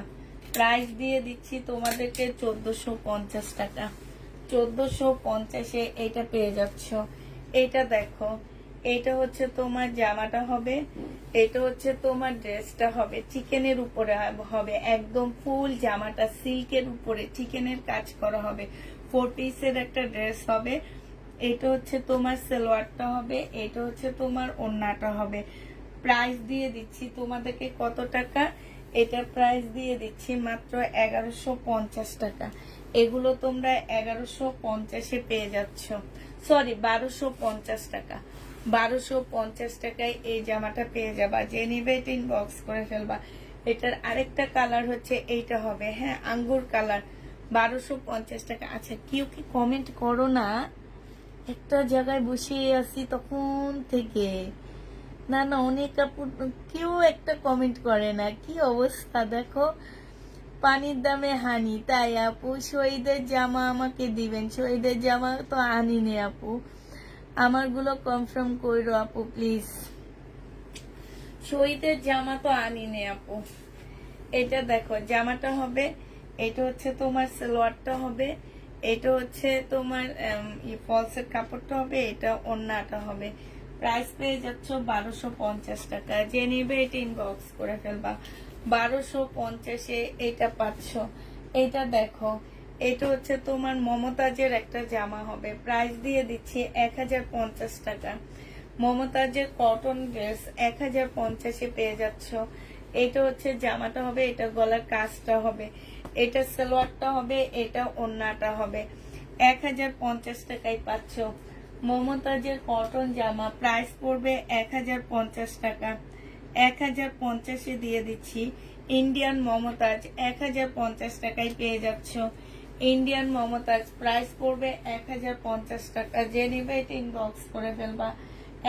প্রাইস দিয়ে দিচ্ছি তোমাদেরকে 1450 টাকা। 1450 এইটা পেয়ে যাচ্ছ। এটা দেখো, এটা হচ্ছে তোমার জামাটা হবে, এটা হচ্ছে তোমার ড্রেসটা হবে, চিকেনের উপরে হবে, একদম ফুল জামাটা সিল্কের উপরে চিকেনের কাজ করা হবে। 4 পিসের একটা ড্রেস হবে। এটা হচ্ছে তোমার সালোয়ারটা হবে, এটা হচ্ছে তোমার ওড়নাটা হবে। প্রাইস দিয়ে দিচ্ছি তোমাদেরকে কত টাকা? এটা প্রাইস দিয়ে দিচ্ছি মাত্র 1150 টাকা। এগুলো তোমরা 1150 পেয়ে যাচ্ছ, সরি 1250 টাকা। 1250 টাকায় এই জামাটা পেয়ে যাবা। যে নিবে এটা ইনবক্স করে ফেলবা। এটার আরেকটা কালার হচ্ছে এইটা হবে, হ্যাঁ আঙ্গুর কালার। 1250 টাকা। আচ্ছা কেউ কি কমেন্ট করো না, একটা জায়গায় বসে আছি তখন থেকে, না না অনেক আপু কেউ একটা কমেন্ট করে না, কি অবস্থা দেখো। পানির দামে হানি, তাই আপু শহীদের জামা আমাকে দিবেন? শহীদের জামা তো আনিনি আপু, আমারগুলো কনফার্ম করো আপু প্লিজ। শহীদের জামা তো আনিনি আপু। এটা দেখো জামাটা হবে, এটা হচ্ছে তোমার সালোয়ারটা হবে, এটা হচ্ছে তোমার ফলসের কাপড়টা হবে, এটা ওড়নাটা হবে। প্রাইস পেয়ে যাচ্ছ 1250 টাকা। যে নিবে এটা ইনবক্স করে ফেলবা। 1250 এটা পাচ্ছ। এটা দেখো, এটা হচ্ছে তোমার মমতাজের একটা জামা হবে। প্রাইস দিয়ে দিচ্ছি 1050 টাকা। মমতাজের কটন ড্রেস 1050 পেয়ে যাচ্ছ। এটা হচ্ছে জামাটা হবে, এটা গলার কাজটা হবে, এটা সালোয়ারটা হবে, এটা ওড়নাটা হবে। 1050 টাকায় পাচ্ছ মমতাজের কটন জামা। প্রাইস পড়বে 1050 টাকা। 1050 দিয়ে দিচ্ছি। ইন্ডিয়ান মমতাজ 1050 টাকায় পেয়ে যাচ্ছ। ইন্ডিয়ান মমতাজ প্রাইস পড়বে 1050 টাকা। যে নিবে এটা ইনবক্স করে ফেলবা।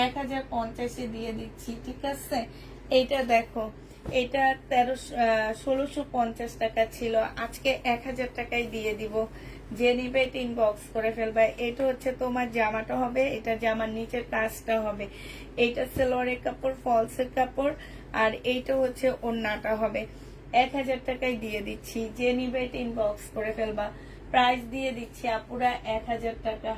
1050 দিয়ে দিচ্ছি, ঠিক আছে? এইটা দেখো, এটা 1650 টাকা ছিল, আজকে 1000 টাকায় দিয়ে দিব। যে নিবে এটা ইনবক্স করে ফেলবা। এটা হচ্ছে তোমার জামাটা হবে, এটা জামার নিচের কাজটা হবে, এইটা সেলোয়ারের কাপড়, ফলসের কাপড়, আর এইটা হচ্ছে ওড়নাটা হবে। 1000 টাকায় দিয়ে দিচ্ছি, যে নিবে এটা ইনবক্স করে ফেলবা। প্রাইস দিয়ে দিচ্ছি আপুরা 1000 টাকা।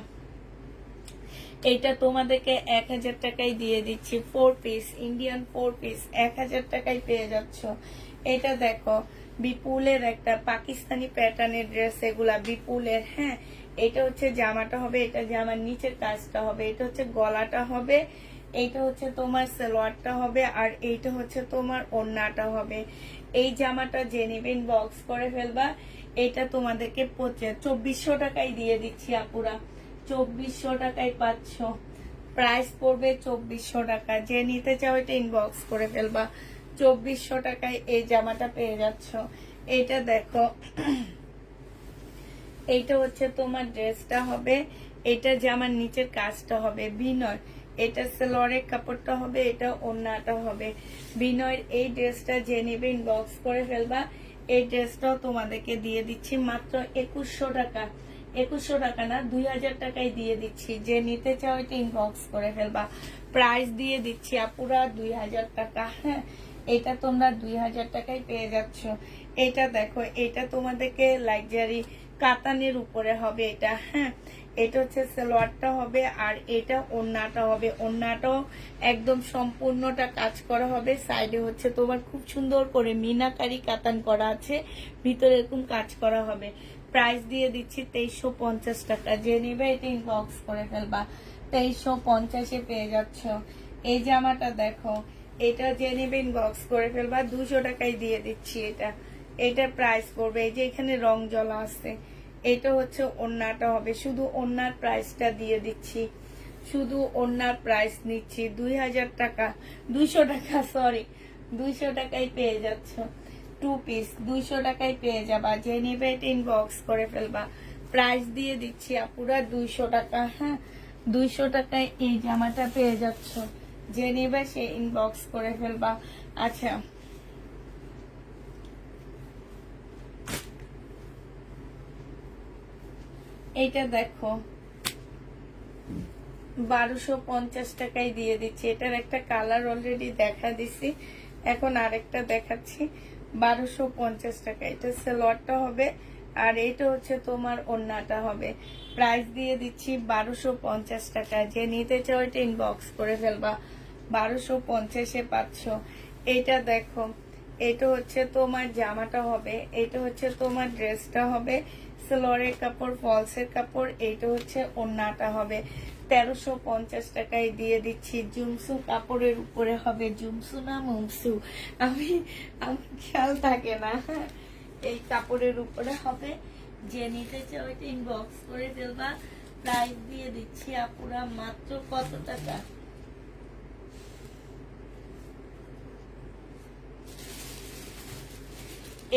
এইটা তোমাদেরকে 1000 টাকায় দিয়ে দিচ্ছি। 4 পিস ইন্ডিয়ান 4 পিস 1000 টাকায় পেয়ে যাচ্ছ। এটা দেখো বিপুলের একটা পাকিস্তানি প্যাটার্নের ড্রেস, এগুলা বিপুলের। হ্যাঁ, এটা হচ্ছে জামাটা হবে, এটা জামার নিচের কাজটা হবে, এটা হচ্ছে গলাটা হবে, এইটা হচ্ছে তোমার সালোয়ারটা হবে, আর এইটা হচ্ছে তোমার ওড়নাটা হবে। এই জামাটা যে নেবেন বক্স করে ফেলবা। এটা তোমাদেরকে 2400 টাকায় দিয়ে দিচ্ছি আপুরা। 2400 টাকায় পাচ্ছ। প্রাইস পড়বে 2400 টাকা। যে নিতে চাও এটা ইনবক্স করে ফেলবা। 2400 টাকায় এই জামাটা পেয়ে যাচ্ছ। এটা দেখো, এইটা হচ্ছে তোমার ড্রেসটা হবে, এটা জামার নিচের কাজটা হবে বিনয়, এটা সালোয়ারের কাপড়টা হবে, এটা ওড়নাটা হবে। বিনয়ের এই ড্রেসটা যে নেবে ইনবক্স করে ফেলবা। এই ড্রেসটাও তোমাদেরকে দিয়ে দিচ্ছি মাত্র 2100 টাকা। 2100 টাকা না, 2000 টাকায় দিয়ে দিচ্ছি। যে নিতে চাও এটা ইনবক্স করে ফেলবা। প্রাইস দিয়ে দিচ্ছি আপুরা 2000 টাকা। হ্যাঁ, এটা তোমরা 2000 টাকায় পেয়ে যাচ্ছ। এটা দেখো, এটা তোমাদেরকে লাক্সারি কাতানের উপরে হবে এটা। হ্যাঁ, এটা হচ্ছে সালোয়ারটা হবে, আর এটা ওড়নাটা হবে। ওড়নাটাও একদম সম্পূর্ণটা কাজ করা হবে। সাইডে হচ্ছে তোমার খুব সুন্দর করে মিনাকারি কাতান করা আছে, ভিতরে এরকম কাজ করা হবে। প্রাইস দিয়ে দিচ্ছি 2350 টাকা। যে নেবে এটা ইনবক্স করে ফেলবা। 2350-এ পেয়ে যাচ্ছ। এই জামাটা দেখো, এটা যে নেবে ইনবক্স করে ফেলবা। 200 টাকায় দিয়ে দিচ্ছি এটা। এটার প্রাইস পড়বে, এই যে এখানে রং জ্বলা আছে, এটা হচ্ছে ওড়নাটা হবে। শুধু ওড়নার প্রাইসটা দিয়ে দিচ্ছি, শুধু ওড়নার প্রাইস নিচ্ছি 2000 টাকা, 200 টাকা, সরি 200 টাকায় পেয়ে যাচ্ছ। 2 পিস 200 টাকায় পেয়ে যাবা। যে নেবে এটা ইনবক্স করে ফেলবা। প্রাইস দিয়ে দিচ্ছি আপুরা 200 টাকা। হ্যাঁ, 200 টাকায় এই জামাটা পেয়ে যাচ্ছ। যে নেবে সে ইনবক্স করে ফেলবা। আচ্ছা, এইটা দেখো 1250 টাকায় দিয়ে দিচ্ছি। এটার একটা কালার অলরেডি দেখা দিছি, এখন আরেকটা দেখাচ্ছি। 1250 টাকা। এটা সালোয়ারটা হবে, আর এটা হচ্ছে তোমার ওড়নাটা হবে। প্রাইস দিয়ে দিচ্ছি 1250 টাকা। যে নিতে চাও এটা ইনবক্স করে ফেলবা। 1250-এ পাচ্ছ। এইটা দেখো, এটা হচ্ছে তোমার জামাটা হবে, এটা হচ্ছে তোমার ড্রেসটা হবে, সালোয়ারের কাপড়, ফলসের কাপড়, এইটা হচ্ছে ওড়নাটা হবে। 1350 টাকায় দিয়ে দিচ্ছি। জুমসু কাপড়ের উপরে হবে, জুমসু না মুমসু, আমার খেয়াল থাকে না। এই কাপড়ের উপরে হবে। যে নিতে চাও এটা ইনবক্স করে ফেলবা। প্রাইস দিয়ে দিচ্ছি আপুরা মাত্র কত টাকা?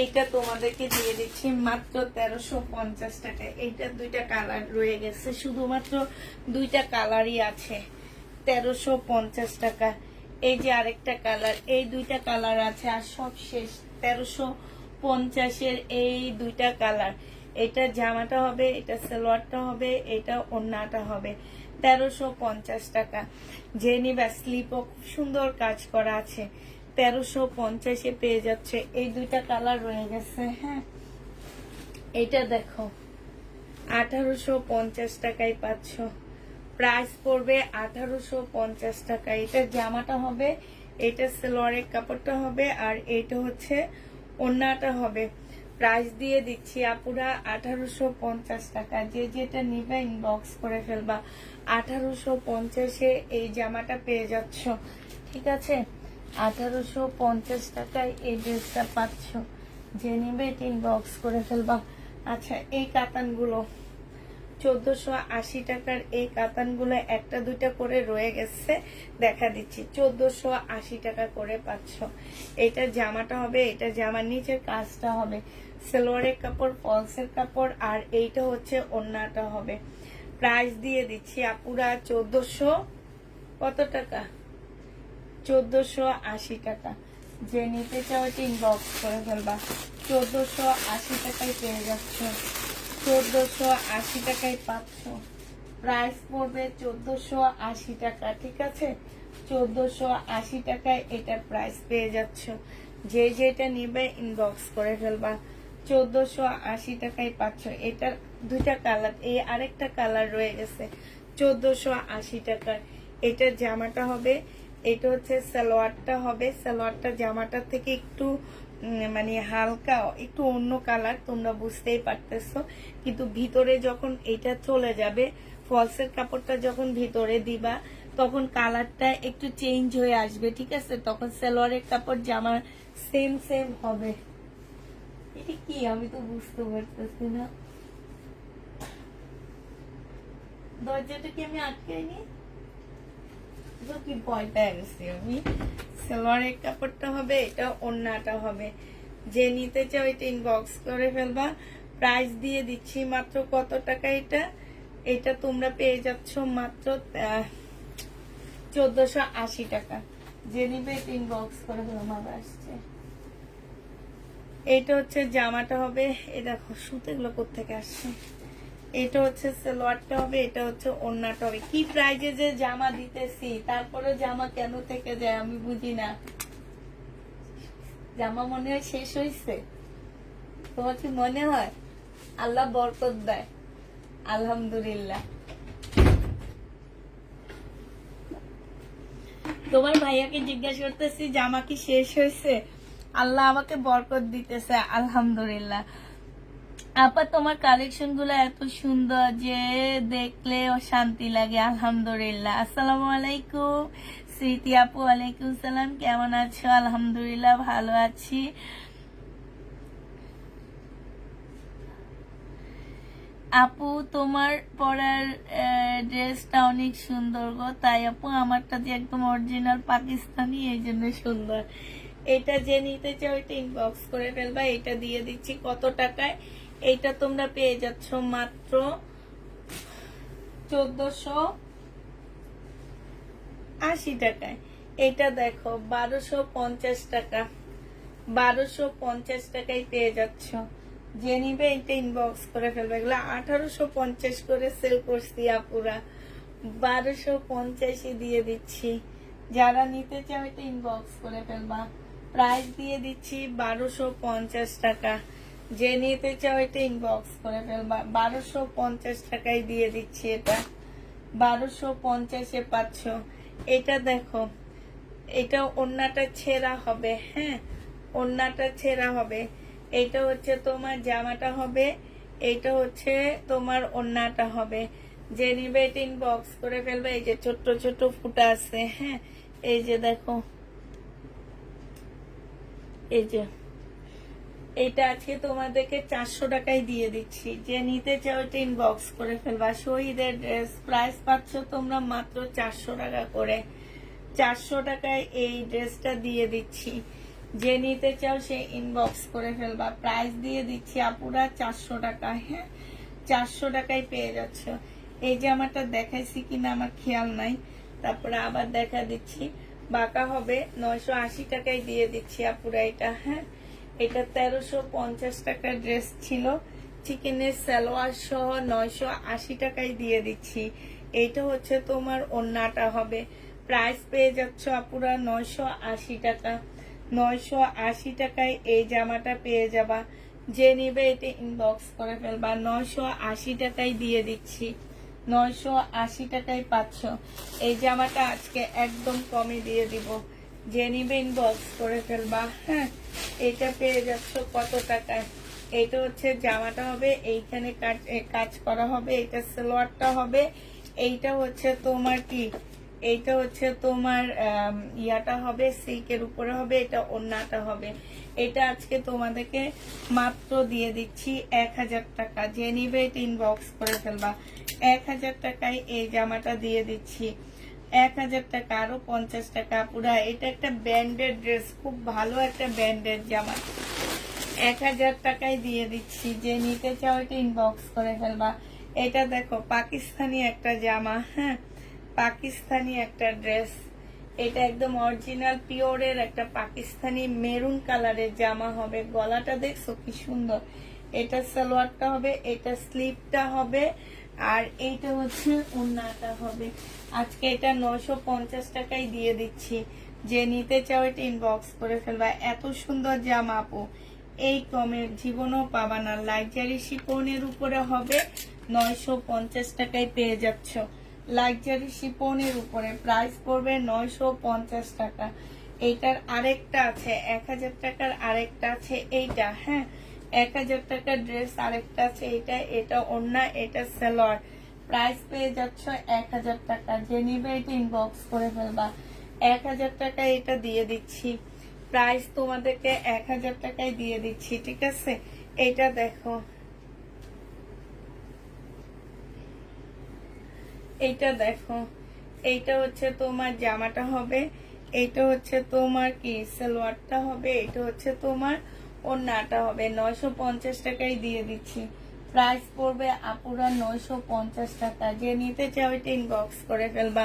এইটা তোমাদেরকে দিয়ে দিচ্ছি মাত্র 1350 টাকায়। এইটা দুইটা কালার রয়ে গেছে, শুধুমাত্র দুইটা কালারই আছে। 1350 টাকা। এই যে আরেকটা কালার, এই দুইটা কালার আছে, আর সব শেষ। 1350-এর এই দুইটা কালার। এটা জামাটা হবে, এটা সালোয়ারটা হবে, এটা ওড়নাটা হবে। 1350 টাকা। যে নিবা, স্লিপও খুব সুন্দর কাজ করা আছে। 1350-এ পেয়ে যাচ্ছে। এই দুইটা কালার রয়ে গেছে। হ্যাঁ, এটা দেখো 1850 টাকায় পাচ্ছ। প্রাইস পড়বে 1850 টাকা। এটা জামাটা হবে, এটা সালোয়ারের কাপড়টা হবে, আর এইটা হচ্ছে ওড়নাটা হবে। প্রাইস দিয়ে দিচ্ছি আপুরা 1850 টাকা। যে যেটা নিবে ইনবক্স করে ফেলবা। 1850-এ এই জামাটা পেয়ে যাচ্ছ। ঠিক আছে, 1850 টাকায় এই ড্রেসটা পাচ্ছ। যে নিবে এটা ইনবক্স করে ফেলবা। আচ্ছা, এই কাতানগুলো 1480 টাকার। এই কাতানগুলো একটা দুইটা করে রয়ে গেছে, দেখা দিচ্ছি। 1480 টাকা করে পাচ্ছ। এটা জামাটা হবে, এটা জামার নিচের কাজটা হবে, সালোয়ারের কাপড়, ফলসের কাপড়, আর এইটা হচ্ছে ওড়নাটা হবে। প্রাইস দিয়ে দিচ্ছি আপুরা 1400 কত টাকা? 1480 টাকা। যে নিতে চাও এটা ইনবক্স করে ফেলবা। 1480 টাকায় পেয়ে যাচ্ছ। 1480 টাকায় পাচ্ছ। প্রাইস পড়বে 1480 টাকা, ঠিক আছে? 1480 টাকায় এটার প্রাইস পেয়ে যাচ্ছ। যে যেটা নিবে ইনবক্স করে ফেলবা। 1480 টাকায় পাচ্ছ। এটার দুইটা কালার, এই আরেকটা কালার রয়ে গেছে 1480 টাকার। এটার জামাটা হবে, এটা হচ্ছে সালোয়ারটা হবে। সালোয়ারটা জামাটার থেকে একটু মানে হালকা একটু অন্য কালার, তোমরা বুঝতেই পারতেছো। কিন্তু ভিতরে যখন এটা চলে যাবে, ফলসের কাপড়টা যখন ভিতরে দিবা, তখন কালারটা একটু চেঞ্জ হয়ে আসবে, ঠিক আছে? তখন সালোয়ারের কাপড় জামা সেম সেম হবে। এটা কি আমি তো বুঝতে পারতেছি না। দরজাটা কি আমি আটকাইনি? কি ভয় পেয়ে গেছি আমি। সালোয়ারের কাপড়টা হবে, এটা ওড়নাটা হবে। যে নিতে চাও এটা ইনবক্স করে ফেলবা। প্রাইস দিয়ে দিচ্ছি মাত্র কত টাকা এটা? এটা তোমরা পেয়ে যাচ্ছ মাত্র 1480 টাকা। যে নিবে এটা ইনবক্স করে ফেলবা। আসছে, এটা হচ্ছে জামাটা হবে। এই দেখো সুতেগুলো কোত্থেকে আসছে। এটা হচ্ছে সালোয়ারটা হবে, এটা হচ্ছে ওড়নাটা হবে। কি প্রাইজে যে জামা দিতেছি, তারপরে জামা কেন থেকে যায় আমি বুঝি না। জামা মনে হয় শেষ হয়েছে, তোমার কি মনে হয়? আল্লাহ বরকত দেয়, আলহামদুলিল্লাহ। তোমার ভাইয়াকে জিজ্ঞাসা করতেছি জামা কি শেষ হয়েছে, আল্লাহ আমাকে বরকত দিতেছে, আলহামদুলিল্লাহ। আপা তোমার কালেকশন গুলো এত সুন্দর যে দেখলে শান্তি লাগে, আলহামদুলিল্লাহ। আসসালামু আলাইকুম স্মৃতি আপু। ওয়ালাইকুম সালাম, কেমন আছো? আলহামদুলিল্লাহ ভালো আছি। আপু তোমার পরার ড্রেসটা অনেক সুন্দর গো। তাই আপু আমারটা যে একদম অরিজিনাল পাকিস্তানি, এই জন্য সুন্দর। এটা যে নিতে চাও এটা ইনবক্স করে ফেলবা। এটা দিয়ে দিচ্ছি কত টাকায়? এইটা তোমরা পেয়ে যাচ্ছ মাত্র 1480 টাকায়। এটা দেখো 1250 টাকা, 1250 টাকায় পেয়ে যাচ্ছ। যে নিবে এটা ইনবক্স করে ফেলবে। এগুলো 1850 করে সেল করছি আপুরা, 1250 দিয়ে দিচ্ছি। যারা নিতে চাও এটা ইনবক্স করে ফেলবা। প্রাইস দিয়ে দিচ্ছি 1250 টাকা। যে নিতে চাও এটা ইনবক্স করে ফেলবা। 1250 টাকায় দিয়ে দিচ্ছি। এটা 1250-এ পাচ্ছ। এটা দেখো, এটা ওড়নাটা ছেঁড়া হবে, হ্যাঁ ওড়নাটা ছেঁড়া হবে। এটা হচ্ছে তোমার জামাটা হবে, এটা হচ্ছে তোমার ওড়নাটা হবে। যে নিবে এটা ইনবক্স করে ফেলবে। এই যে ছোট্ট ছোট ফুটা আছে, হ্যাঁ এই যে দেখো, এই যে এটা আজকে তোমাদেরকে 400 টাকায় দিয়ে দিচ্ছি। যে নিতে চাও এটা ইনবক্স করে ফেলবা। শহীদের ড্রেস প্রাইস পাচ্ছ তোমরা মাত্র 400 টাকা করে। 400 টাকায় এই ড্রেসটা দিয়ে দিচ্ছি। যে নিতে চাও সে ইনবক্স করে ফেলবা। প্রাইস দিয়ে দিচ্ছি আপুরা 400 টাকা, হ্যাঁ 400 টাকায় পেয়ে যাচ্ছ। এই জামাটা দেখাইছি কিনা আমার খেয়াল নাই, তারপরে আবার দেখা দিচ্ছি। বাঁকা হবে 980 টাকায় দিয়ে দিচ্ছি আপুরা এটা, হ্যাঁ এটা 1350 টাকার ড্রেস ছিল, চিকেনের সালোয়ার সহ 980 টাকায় দিয়ে দিচ্ছি। এইটা হচ্ছে তোমার ওড়নাটা হবে। প্রাইস পেয়ে যাচ্ছ আপুরা 980 টাকা। 980 টাকায় এই জামাটা পেয়ে যাবা। যে নিবে এটা ইনবক্স করে ফেলবা। 980 টাকায় দিয়ে দিচ্ছি। 980 টাকায় পাচ্ছ। এই জামাটা আজকে একদম কমে দিয়ে দিব। যে নিবে ইনবক্স করে ফেলবা, হ্যাঁ এটা পেয়ে যাচ্ছ কত টাকায়? এটা হচ্ছে জামাটা হবে, এইখানে কাজ করা হবে। এটা সালোয়ারটা হবে। এইটা হচ্ছে তোমার কি, এইটা হচ্ছে তোমার ইয়াটা হবে, সিল্কের উপরে হবে। এটা ওড়নাটা হবে। এটা আজকে তোমাদেরকে মাত্র দিয়ে দিচ্ছি 1000 টাকা। যে নিবে এটা ইনবক্স করে ফেলবা। 1000 টাকায় এই জামাটা দিয়ে দিচ্ছি। 1000 টাকা, আরো 50 টাকা পুরা। এটা একটা ব্র্যান্ডেড ড্রেস, খুব ভালো একটা ব্র্যান্ডেড জামা। 1000 টাকায় দিয়ে দিচ্ছি। যে নিতে চাও এটা ইনবক্স করে ফেলবা। এটা দেখো পাকিস্তানি একটা জামা, হ্যাঁ পাকিস্তানি একটা ড্রেস। এটা একদম অরিজিনাল পিওরের একটা পাকিস্তানি মেরুন কালারের জামা হবে। গলাটা দেখছো কি সুন্দর। এটা সালোয়ারটা হবে, এটা স্লিভটা হবে, আর এইটা হচ্ছে ওড়নাটা হবে। আজকে এটা 950 টাকায় দিয়ে দিচ্ছি। যে নিতে চাও এটা ইনবক্স করে ফেলবা। এত সুন্দর জামা আপু এই কমের জীবনও পাবা না। লাক্সারি শিফনের উপরে হবে, 950 টাকায় পেয়ে যাচ্ছ। লাক্সারি শিফনের উপরে প্রাইস পড়বে 950 টাকা। এইটার আরেকটা আছে 1000 টাকার, আরেকটা আছে এইটা। হ্যাঁ, 1000 টাকার ড্রেস আরেকটা আছে এইটা। এটা ওড়না, এটা সালোয়ার। প্রাইস পেয়ে যাচ্ছ 1000 টাকা। যে নিবে এটা ইনবক্স করে ফেলবা। 1000 টাকা এটা দিয়ে দিচ্ছি। প্রাইস তোমাদেরকে 1000 টাকায় দিয়ে দিচ্ছি, ঠিক আছে। এইটা দেখো, এইটা দেখো, এইটা হচ্ছে তোমার জামাটা হবে, এইটা হচ্ছে তোমার কি সালোয়ারটা হবে, এটা হচ্ছে তোমার ওড়নাটা হবে। 950 টাকায় দিয়ে দিচ্ছি। প্রাইস পড়বে আপুরা 950 টাকা। যে নিতে চাও এটা ইনবক্স করে ফেলবা।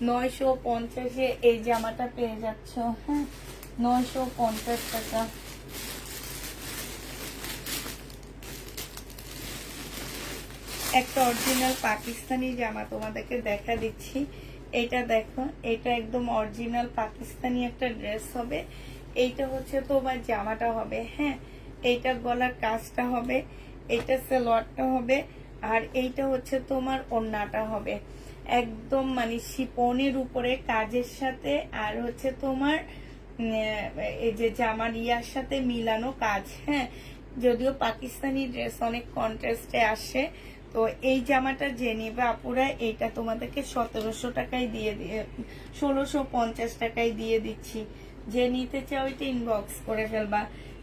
950-এ এই জামাটা পেয়ে যাচ্ছ। হ্যাঁ, 950 টাকা। একটা অরিজিনাল পাকিস্তানি জামা তোমাদেরকে দেখা দিচ্ছি। এটা দেখো, এটা একদম অরিজিনাল পাকিস্তানি একটা ড্রেস হবে। এইটা হচ্ছে তোমার জামাটা হবে। হ্যাঁ, এইটা গলার কাজটা হবে, এইটা সালোয়ারটা হবে, আর এইটা হচ্ছে তোমার ওড়নাটা হবে। একদম মানে শিপনের উপরে কাজের সাথে, আর হচ্ছে তোমার এই যে জামার ইয়ার সাথে মিলানো কাজ। হ্যাঁ, যদিও পাকিস্তানি ড্রেস অনেক কন্ট্রাস্টে আসে। তো এই জামাটা যে নিবে আপুরা, এইটা তোমাদেরকে 1700 টাকায় দিয়ে 1650 টাকায় দিয়ে দিচ্ছি। যে নিতে চাও এটা ইনবক্স করে ফেলবা।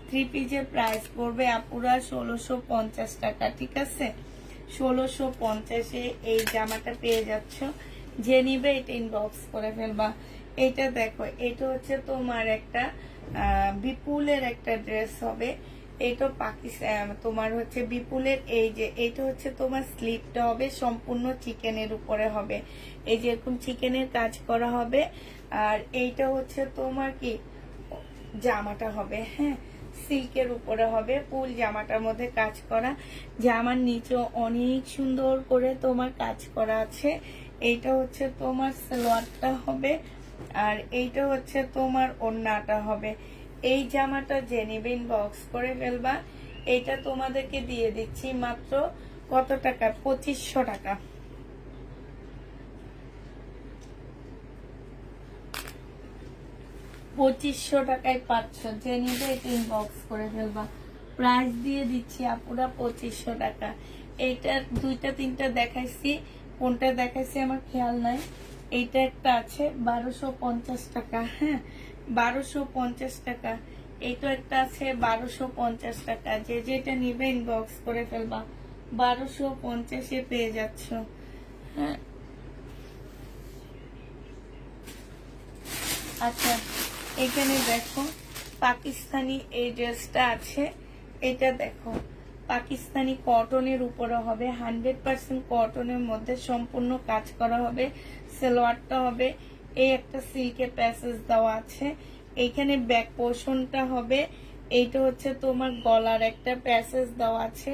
3 পিসের প্রাইস পড়বে আপুরা 1650 টাকা, ঠিক আছে। 1650-এ এই জামাটা পেয়ে যাচ্ছ। যে নিবে এটা ইনবক্স করে ফেলবা। এটা দেখো, এটা হচ্ছে তোমার একটা বিপুলের একটা ড্রেস হবে। এটা পাকিস্তান তোমার হচ্ছে বিপুলের। এই যে এটা হচ্ছে তোমার স্লিভটা হবে, সম্পূর্ণ চিকেনের উপরে হবে। এই যে এরকম চিকেনের কাজ করা হবে। আর এইটা হচ্ছে তোমার কি জামাটা হবে। হ্যাঁ, সিল্কের উপরে হবে, ফুল জামাটার মধ্যে কাজ করা। জামার নিচে অনেক সুন্দর করে তোমার কাজ করা আছে। এইটা হচ্ছে তোমার সালোয়ারটা হবে, আর এইটা হচ্ছে তোমার ওড়নাটা হবে। এই জামাটা যে নিবে ইনবক্স করে ফেলবা। এইটা তোমাদেরকে দিয়ে দিচ্ছি মাত্র কত টাকা? 2500 টাকা। 2500 টাকায় পাচ্ছ। যে নিবে এটা ইনবক্স করে ফেলবা। প্রাইস দিয়ে দিচ্ছি আপুরা 2500 টাকা। এইটার দুইটা তিনটা দেখাইছি, কোনটা দেখাইছি আমার খেয়াল নাই। এইটা একটা আছে 1250 টাকা। হ্যাঁ, 1250 টাকা। এইটা একটা আছে 1250 টাকা। যে যেটা নিবে ইনবক্স করে ফেলবা। 1250-এ পেয়ে যাচ্ছ। হ্যাঁ, আচ্ছা, এখানে দেখো পাকিস্তানি এই ড্রেসটা আছে। এটা দেখো, পাকিস্তানি কটনের উপরে হবে, 100% কটনের মধ্যে সম্পূর্ণ কাজ করা হবে। সালোয়ারটা হবে, এই একটা সিল্কের প্যাসেজ দেওয়া আছে। এইখানে ব্যাক পোর্শনটা হবে, এইটা হচ্ছে তোমার গলার একটা প্যাসেজ দেওয়া আছে,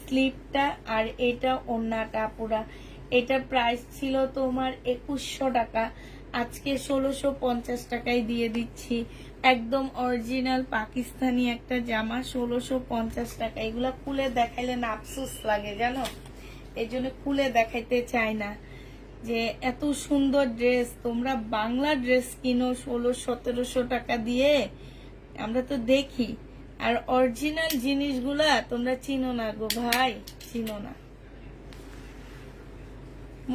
স্লিভটা, আর এটা ওড়নাটা পুরা। এটা প্রাইস ছিল তোমার 2100 টাকা। আজকে 1650 টাকায় দিয়ে দিচ্ছি। একদম অরিজিনাল পাকিস্তানি একটা জামা, 1650 টাকা। এগুলা খুলে দেখাইলে না আফসোস লাগে জানো, এই জন্য খুলে দেখাইতে চাই না। যে এত সুন্দর ড্রেস, তোমরা বাংলা ড্রেস কিনো 1600-1700 টাকা দিয়ে, আমরা তো দেখি। আর অরিজিনাল জিনিসগুলা তোমরা চিনো না গো ভাই, চিনো না।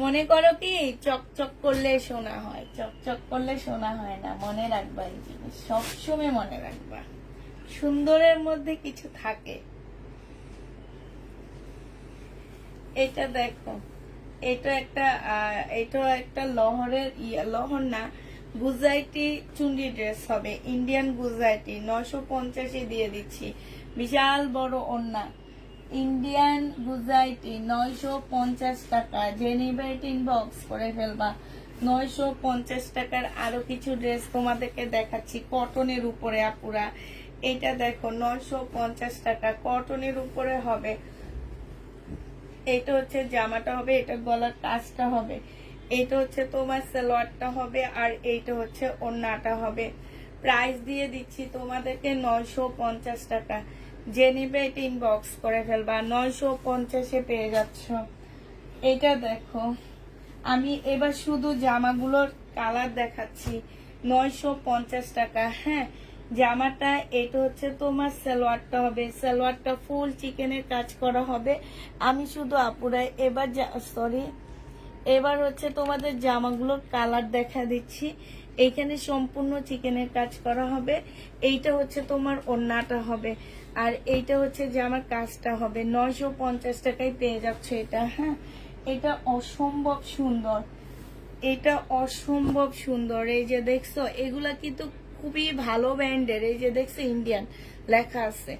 মনে করো কি চকচক করলে সোনা হয়, চকচক করলে সোনা হয় না। মনে রাখবা এই জিনিস, সবসময় মনে রাখবা। সুন্দরের মধ্যে কিছু থাকে। এটা দেখো, এটা একটা লহরের লহর না, গুজরাটি চুন্ডি ড্রেস হবে, ইন্ডিয়ান গুজরাটি। 950-এ দিয়ে দিচ্ছি। বিশাল বড় ওড়না, ইন্ডিয়ান গুজরাটি 950 টাকা। যে নিবে এটা ইনবক্স করে ফেলবা। 950 টাকার আরো কিছু ড্রেস তোমাদেরকে দেখাচ্ছি কটনের উপরে আপুরা। এটা দেখো 950 টাকা, কটনের উপরে হবে। এটা হচ্ছে জামাটা হবে, এটা গলার কাজটা হবে, এটা হচ্ছে তোমার সালোয়ারটা হবে, আর এইটা হচ্ছে ওড়নাটা হবে। প্রাইস দিয়ে দিচ্ছি তোমাদেরকে 950 টাকা। যে নিবে এটা ইনবক্স করে ফেলবা, 950-এ পেয়ে যাচ্ছ। এটা দেখো, আমি এবার শুধু জামাগুলোর কালার দেখাচ্ছি। 950 টাকা। হ্যাঁ, জামাটা এটা হচ্ছে তোমার সালোয়ারটা হবে, সালোয়ারটা ফুল চিকেনের কাজ করা হবে। আমি শুধু আপুরা এবার সরি, এবার হচ্ছে তোমাদের জামাগুলোর কালার দেখা দিচ্ছি। এইখানে সম্পূর্ণ চিকেনের কাজ করা হবে। এইটা হচ্ছে তোমার ওড়নাটা হবে, আর এইটা হচ্ছে জামার কাজটা হবে। 950 টাকায় পেয়ে যাচ্ছে এটা। হ্যাঁ, এটা অসম্ভব সুন্দর, এটা অসম্ভব সুন্দর। এই যে দেখছো, এগুলা কিন্তু খুবই ভালো ব্র্যান্ডের। এই যে দেখছো ইন্ডিয়ান লেখা আছে,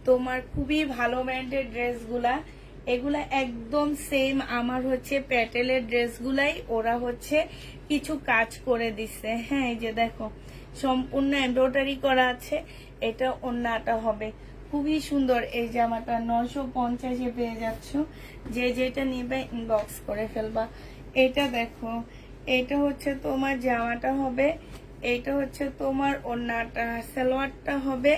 তোমার খুবই ভালো ব্র্যান্ডের ড্রেসগুলা। এগুলা একদম সেম আমার হচ্ছে প্যাটেলের ড্রেসগুলাই ওরা হচ্ছে কিছু কাজ করে দিছে। হ্যাঁ, এই যে দেখো সম্পূর্ণ এমব্রয়ডারি করা আছে। এটা ওড়নাটা হবে, খুবই সুন্দর। এই জামাটা 950-এ পেয়ে যাচ্ছ। যে যেটা নিবে ইনবক্স করে ফেলবা। এটা দেখো, এটা হচ্ছে তোমার জামাটা হবে, এইটা হচ্ছে তোমার ওড়নাটা, সালোয়ারটা হবে,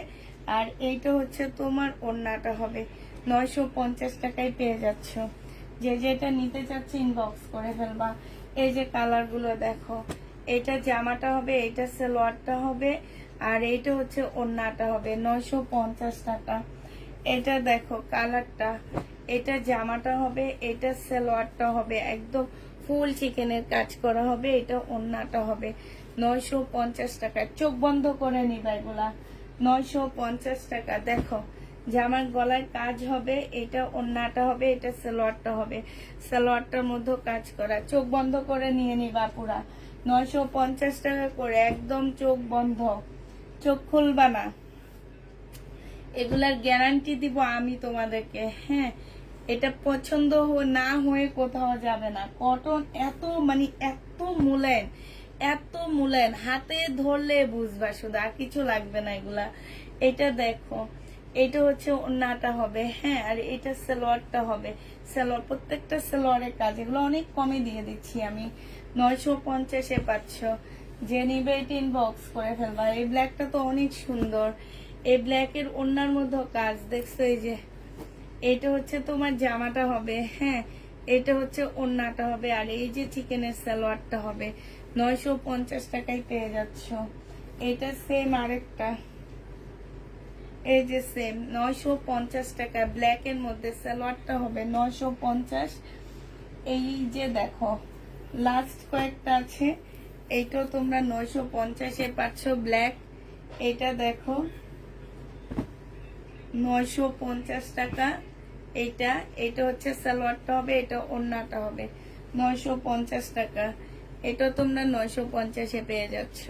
আর এইটা হচ্ছে তোমার ওড়নাটা হবে। 950 টাকায় পেয়ে যাচ্ছ। যে যেটা নিতে চাচ্ছে ইনবক্স করে ফেলবা। এই যে কালারগুলো দেখো, এটা জামাটা হবে, এটা সালোয়ারটা হবে, আর এইটা হচ্ছে ওড়নাটা হবে। 950 টাকা। এটা দেখো কালারটা, এটা জামাটা হবে, এটা সালোয়ারটা হবে, একদম ফুল চিকেনের কাজ করা হবে, এটা ওড়নাটা হবে। 950 টাকা। চোখ বন্ধ করে নিবা এগুলা। 950 টাকা। দেখো জামার গলায় কাজ হবে, এটা ওড়নাটা হবে, এটা সালোয়ারটা হবে, সালোয়ারটার মধ্যে কাজ করা। চোখ বন্ধ করে নিয়ে নিবা পুরা। 950 টাকা করে, একদম চোখ বন্ধ, চোখ খুলবা না। এগুলার গ্যারান্টি দিব আমি তোমাদেরকে। হ্যাঁ, এটা পছন্দ না হয়ে কোথাও যাবে না। কটন এত মানে এত মুলায়ম, এত মুলায়ম, হাতে ধরলে বুঝবা, শুধু আর কিছু লাগবে না এগুলা। এটা দেখো, এটা হচ্ছে ওড়নাটা হবে। হ্যাঁ, আর এটা সালোয়ারটা হবে, সালোয়ার প্রত্যেকটা সালোয়ারের কাজ। এগুলো অনেক কমে দিয়ে দিচ্ছি আমি, 950-এ পাচ্ছ। যে নিবে এটা ইনবক্স করে ফেলবা। এই ব্ল্যাকটা তো অনেক সুন্দর, এই ব্ল্যাকের ওড়নার মধ্যে কাজ দেখছো। এই যে এটা হচ্ছে তোমার জামাটা হবে। হ্যাঁ, এটা হচ্ছে ওড়নাটা হবে, আর এই যে চিকেনের সালোয়ারটা হবে। 950 টাকায় পেয়ে যাচ্ছ। এটা সেম আরেকটা, এই যে সেম 950 টাকা, ব্ল্যাক এর মধ্যে সালোয়ারটা হবে 950। এই যে দেখো লাস্ট কয়েকটা আছে, এইটাও তোমরা 950-এ পাচ্ছ ব্ল্যাক। এটা দেখো 950 টাকা। এটা এটা হচ্ছে সালোয়ারটা হবে, এটা ওড়নাটা হবে। 950 টাকা। এটা তোমরা 950-এ পেয়ে যাচ্ছ।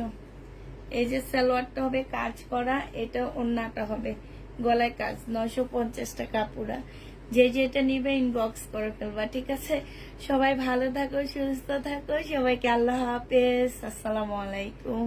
এই যে সালোয়ারটা হবে কাজ করা, এটা ওড়নাটা হবে, গলায় কাজ। 950 টাকা পুরা। যে যেটা নিবে ইনবক্স করে ফেলবা, ঠিক আছে? সবাই ভালো থাকো, সুস্থ থাকো, সবাইকে আল্লাহ হাফেজ, আসসালামু আলাইকুম।